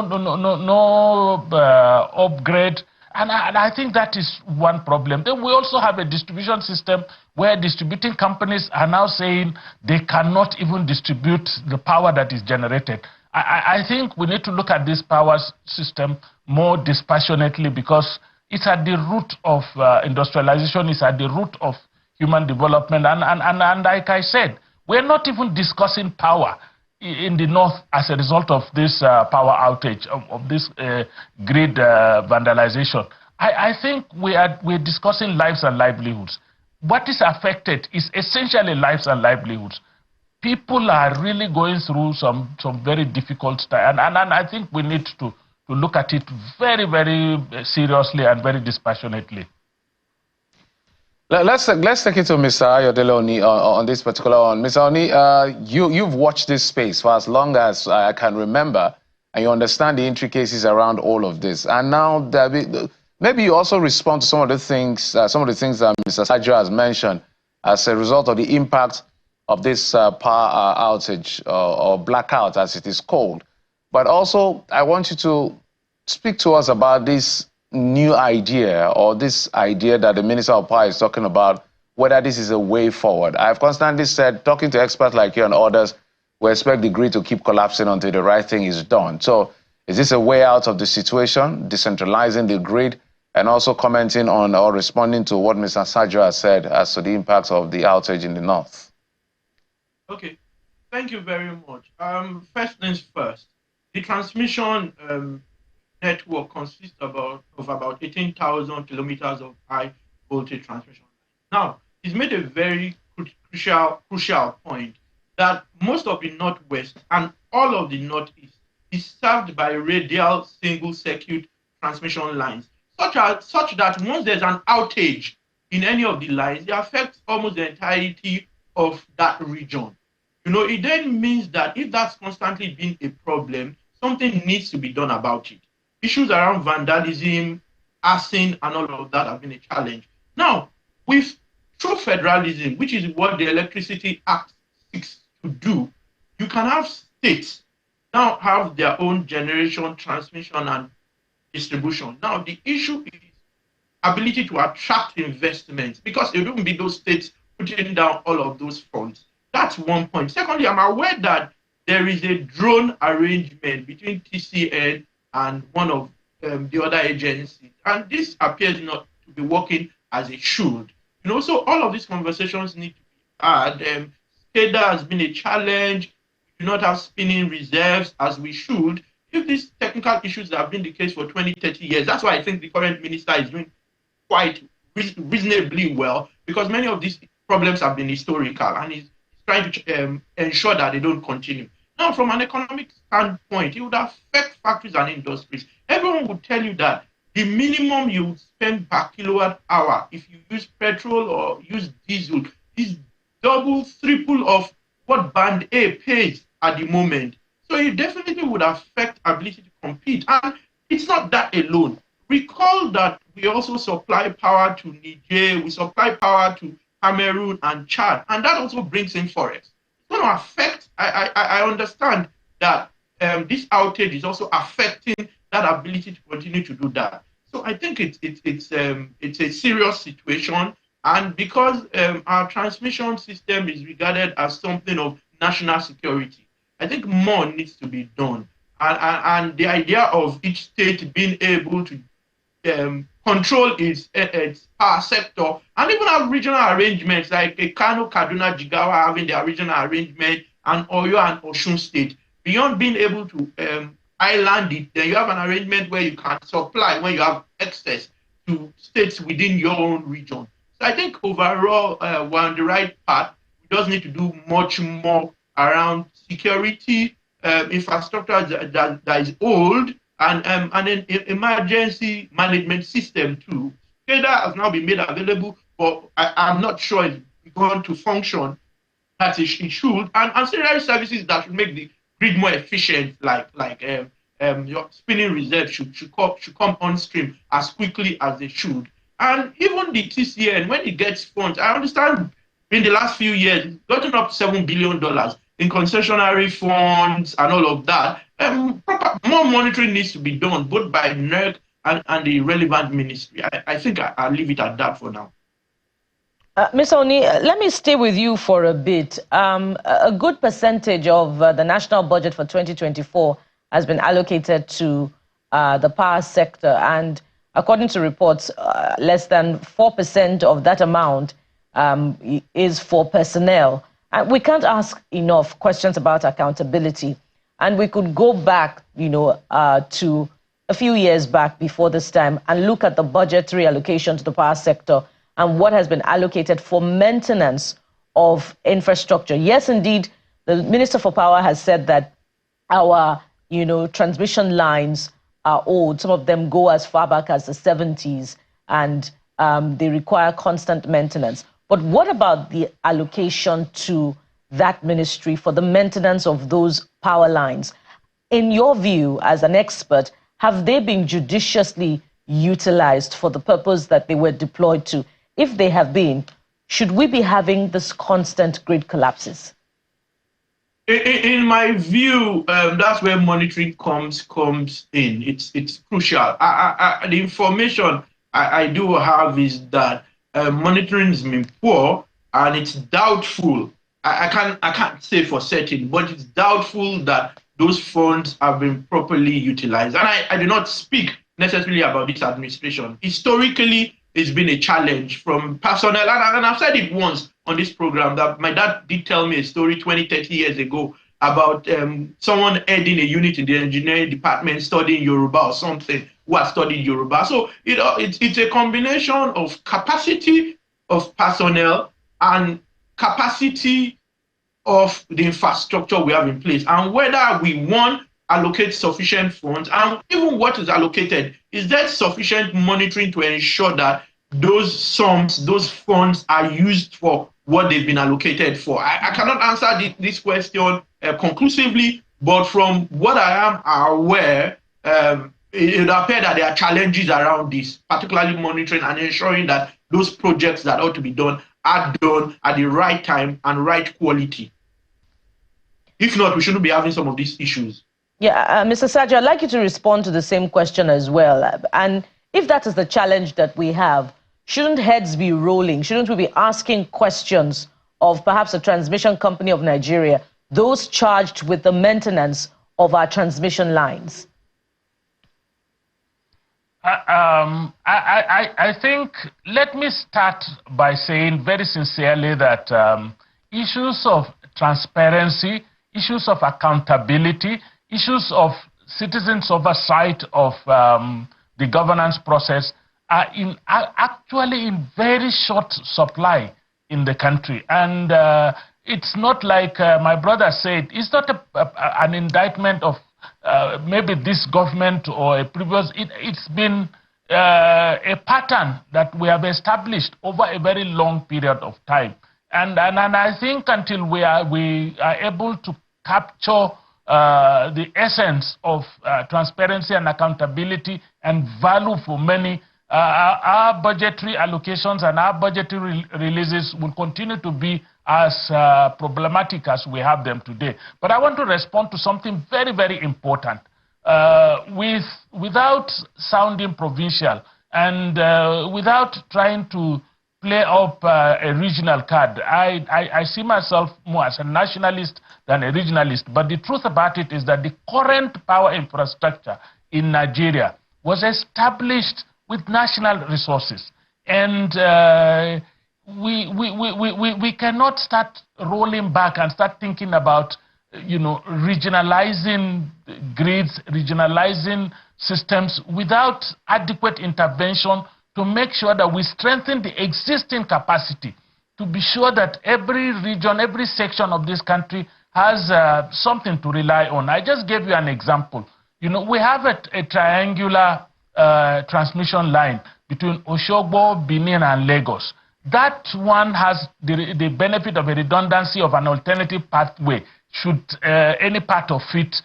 upgrade. And I think that is one problem. Then we also have a distribution system where distributing companies are now saying they cannot even distribute the power that is generated. I think we need to look at this power system more dispassionately, because it's at the root of industrialization, it's at the root of human development. And like I said, we're not even discussing power in the north as a result of this power outage, of this grid vandalization. I think we're discussing lives and livelihoods. What is affected is essentially lives and livelihoods. People are really going through some very difficult time, and I think we need to look at it very, very seriously and very dispassionately. Let's take it to Mr. Ayodele Oni on this particular one. Mr. Oni, you've watched this space for as long as I can remember, and you understand the intricacies around all of this. And now, maybe you also respond to some of the things that Mr. Sajo has mentioned as a result of the impact of this power outage or blackout, as it is called. But also, I want you to speak to us about this new idea, or this idea that the Minister of Power is talking about, whether this is a way forward. I've constantly said, talking to experts like you and others, we expect the grid to keep collapsing until the right thing is done. So is this a way out of the situation, decentralizing the grid, and also commenting on or responding to what Mr. Sajo has said as to the impacts of the outage in the north? Okay, thank you very much. First things first, the transmission network consists of about 18,000 kilometers of high voltage transmission. Now, it's made a very crucial point that most of the northwest and all of the northeast is served by radial single circuit transmission lines, such that once there's an outage in any of the lines, it affects almost the entirety of that region. It then means that if that's constantly been a problem, something needs to be done about it. Issues around vandalism, arson, and all of that have been a challenge. Now, with true federalism, which is what the Electricity Act seeks to do, you can have states now have their own generation, transmission, and distribution. Now, the issue is ability to attract investments, because it wouldn't be those states putting down all of those funds. That's one point. Secondly, I'm aware that there is a drone arrangement between TCN and one of the other agencies, and this appears not to be working as it should. So all of these conversations need to be had. SCADA has been a challenge. We do not have spinning reserves as we should. If these technical issues have been the case for 20, 30 years, that's why I think the current minister is doing quite reasonably well, because many of these problems have been historical, and he's trying to ensure that they don't continue. Now, from an economic standpoint, it would affect factories and industries. Everyone would tell you that the minimum you would spend per kilowatt hour if you use petrol or use diesel is double, triple of what Band A pays at the moment. So it definitely would affect ability to compete. And it's not that alone. Recall that we also supply power to Niger, we supply power to Cameroon and Chad, and that also brings in forex. It's going to affect, I understand that this outage is also affecting that ability to continue to do that. So I think it's a serious situation, and because our transmission system is regarded as something of national security, I think more needs to be done. And the idea of each state being able to control its power sector, and even have regional arrangements like Kano, Kaduna, Jigawa having their regional arrangement, and Oyo and Osun State. Beyond being able to island it, then you have an arrangement where you can supply when you have excess to states within your own region. So I think overall, we're on the right path. We just need to do much more around security, infrastructure that is old, and an emergency management system too. SCADA has now been made available, but I'm not sure it's going to function as it should. And ancillary services that should make the grid more efficient, like your spinning reserve should come on stream as quickly as they should. And even the TCN, when it gets funds, I understand in the last few years, it's gotten up to $7 billion in concessionary funds and all of that. More monitoring needs to be done, both by NERC and the relevant ministry. I think I'll leave it at that for now. Ms. Oni, let me stay with you for a bit. A good percentage of the national budget for 2024 has been allocated to the power sector, and according to reports, less than 4% of that amount is for personnel. And we can't ask enough questions about accountability. And we could go back, to a few years back before this time and look at the budgetary allocation to the power sector and what has been allocated for maintenance of infrastructure. Yes, indeed, the Minister for Power has said that our, transmission lines are old. Some of them go as far back as the 70s, and they require constant maintenance. But what about the allocation to that ministry for the maintenance of those power lines? In your view, as an expert, have they been judiciously utilized for the purpose that they were deployed to? If they have been, should we be having this constant grid collapses? In my view, that's where monitoring comes in. It's crucial. The information I do have is that monitoring has been poor, and it's doubtful. I can't say for certain, but it's doubtful that those funds have been properly utilized. And I do not speak necessarily about this administration. Historically, it's been a challenge from personnel, and I've said it once on this program that my dad did tell me a story 20, 30 years ago about someone heading a unit in the engineering department studying Yoruba or something, who has studied Yoruba. So it's a combination of capacity of personnel and capacity of the infrastructure we have in place, and whether we want allocate sufficient funds, and even what is allocated, is there sufficient monitoring to ensure that those sums, those funds are used for what they've been allocated for? I cannot answer this question conclusively, but from what I am aware, it would appear that there are challenges around this, particularly monitoring and ensuring that those projects that ought to be done are done at the right time and right quality. If not, we shouldn't be having some of these issues. Yeah, Mr. Sajo, I'd like you to respond to the same question as well. And if that is the challenge that we have, shouldn't heads be rolling? Shouldn't we be asking questions of perhaps a transmission company of Nigeria? those charged with the maintenance of our transmission lines? I think, let me start by saying very sincerely that issues of transparency, issues of accountability, issues of citizens' oversight of the governance process are actually in very short supply in the country. And it's not like my brother said, it's not an indictment of maybe this government or a previous. It's been a pattern that we have established over a very long period of time. And I think until we are able to capture the essence of transparency and accountability and value for money, our budgetary allocations and our budgetary releases will continue to be as problematic as we have them today. But I want to respond to something very, very important. Without sounding provincial and without trying to play up a regional card, I see myself more as a nationalist than a regionalist. But the truth about it is that the current power infrastructure in Nigeria was established with national resources. And we cannot start rolling back and start thinking about, regionalizing grids, regionalizing systems without adequate intervention to make sure that we strengthen the existing capacity, to be sure that every region, every section of this country has something to rely on. I just gave you an example. We have a triangular transmission line between Osogbo, Benin, and Lagos. That one has the benefit of a redundancy of an alternative pathway should any part of it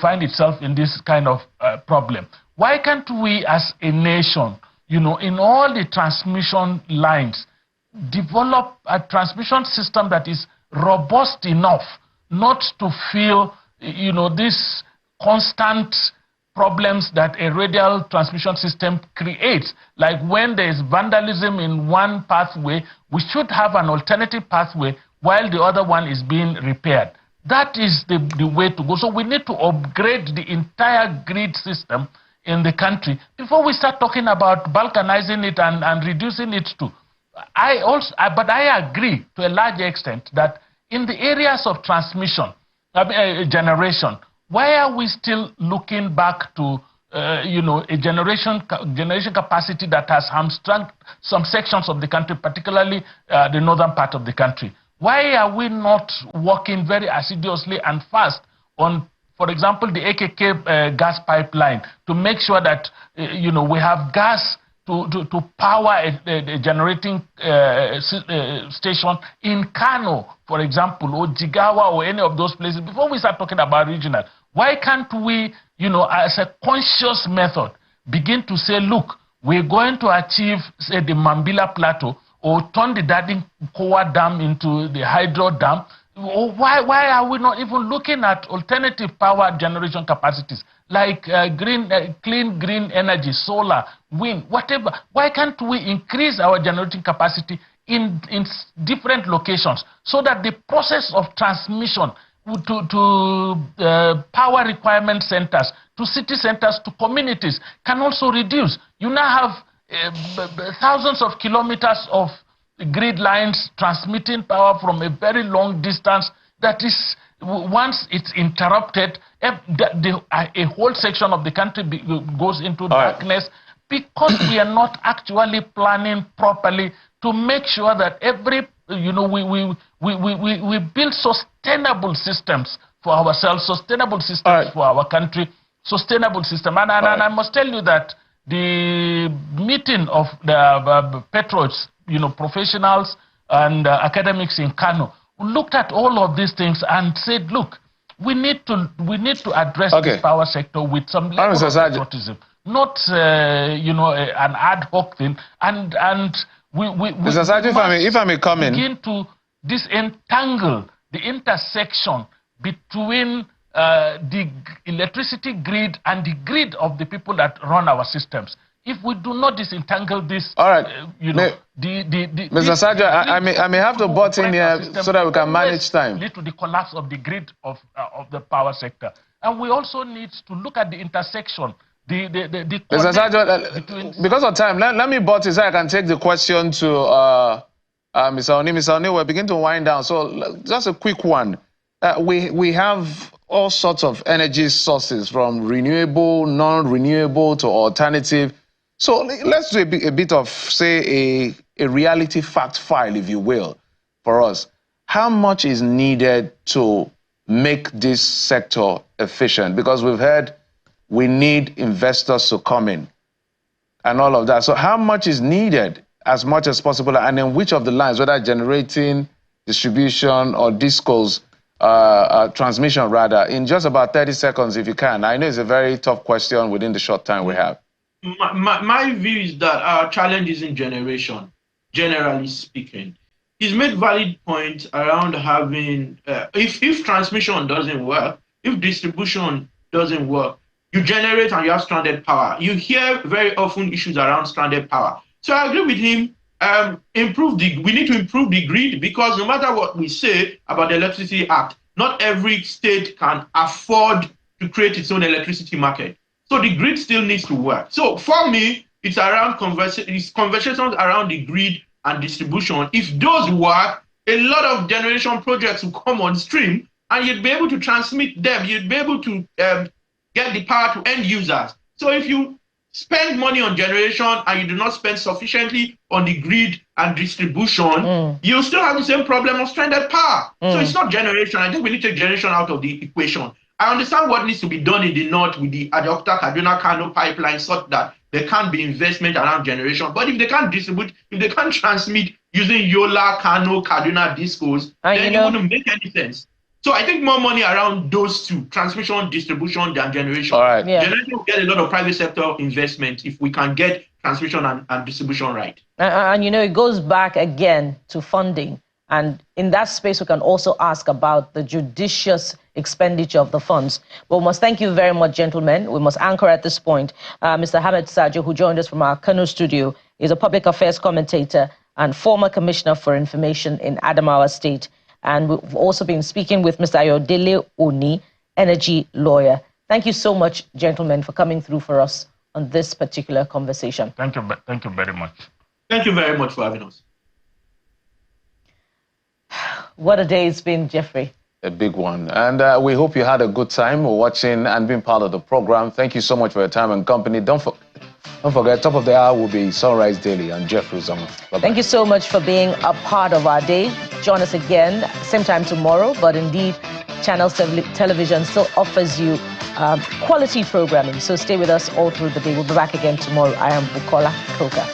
find itself in this kind of problem. Why can't we as a nation, in all the transmission lines, develop a transmission system that is robust enough not to feel, this constant problems that a radial transmission system creates? Like when there is vandalism in one pathway, we should have an alternative pathway while the other one is being repaired. That is the way to go. So we need to upgrade the entire grid system in the country before we start talking about balkanizing it and reducing it to. But I agree to a large extent that in the areas of transmission, generation, why are we still looking back to a generation capacity that has hamstrung some sections of the country, particularly the northern part of the country? Why are we not working very assiduously and fast on, for example, the AKK gas pipeline to make sure that we have gas to power a generating station in Kano, for example, or Jigawa, or any of those places before we start talking about regional? Why can't we, as a conscious method, begin to say, look, we're going to achieve, say, the Mambila Plateau, or turn the Dadin-Kowa Dam into the hydro dam? Why are we not even looking at alternative power generation capacities like clean green energy, solar, wind, whatever? Why can't we increase our generating capacity in different locations so that the process of transmission to power requirement centers, to city centers, to communities can also reduce? You now have thousands of kilometers of grid lines transmitting power from a very long distance that is, once it's interrupted, a whole section of the country goes into darkness, because we are not actually planning properly to make sure that we build sustainable systems for ourselves, sustainable systems for our country, sustainable system. And I must tell you that the meeting of the patriots, professionals and academics in Kano, looked at all of these things and said, look, we need to address the power sector with some level of patriotism, not an ad hoc thing. And we Mr. Saji, if I may come in, begin to disentangle the intersection between the electricity grid and the grid of the people that run our systems. if we do not disentangle this, all right, Mr. Sajo, I may have to butt in here so that we can manage time. Lead to the collapse of the grid of the power sector, and we also need to look at the intersection. Mr. Sajo, because of time, let me butt in so I can take the question to Mr. Oni. Mr. Oni, we're beginning to wind down. So just a quick one. We have all sorts of energy sources, from renewable, non-renewable to alternative. So let's do a bit of, say, a reality fact file, if you will, for us. How much is needed to make this sector efficient? Because we've heard we need investors to come in and all of that. So how much is needed, as much as possible, and in which of the lines, whether generating, distribution, or discos, transmission rather, in just about 30 seconds, if you can? I know it's a very tough question within the short time we have. My view is that our challenge is in generation, generally speaking. He's made valid points around having, if transmission doesn't work, if distribution doesn't work, you generate and you have stranded power. You hear very often issues around stranded power. So I agree with him. We need to improve the grid, because no matter what we say about the Electricity Act, not every state can afford to create its own electricity market. So the grid still needs to work. So for me, it's around conversations around the grid and distribution. If those work, a lot of generation projects will come on stream, and you'd be able to transmit them. You'd be able to get the power to end users. So if you spend money on generation and you do not spend sufficiently on the grid and distribution, you still have the same problem of stranded power. So it's not generation. I think we need to take generation out of the equation. I understand what needs to be done in the north with the Adokta Kaduna Kano pipeline, such that there can't be investment around generation. But if they can't distribute, if they can't transmit using Yola, Kano, Kaduna discos, then it wouldn't make any sense. So I think more money around those two, transmission, distribution, than generation. All right. Generation will get a lot of private sector investment if we can get transmission and distribution right. And it goes back again to funding. And in that space, we can also ask about the judicious expenditure of the funds. But we must thank you very much, gentlemen. We must anchor at this point. Mr. Hamid Sajo, who joined us from our Kano studio, is a public affairs commentator and former Commissioner for Information in Adamawa State. And we've also been speaking with Mr. Ayodele Oni, energy lawyer. Thank you so much, gentlemen, for coming through for us on this particular conversation. Thank you very much. Thank you very much for having us. What a day it's been, Jeffrey. A big one. And we hope you had a good time watching and being part of the program. Thank you so much for your time and company. Don't forget, top of the hour will be Sunrise Daily and Jeffrey Zama. Thank you so much for being a part of our day. Join us again, same time tomorrow. But indeed, Channels Television still offers you quality programming. So stay with us all through the day. We'll be back again tomorrow. I am Bukola Koka.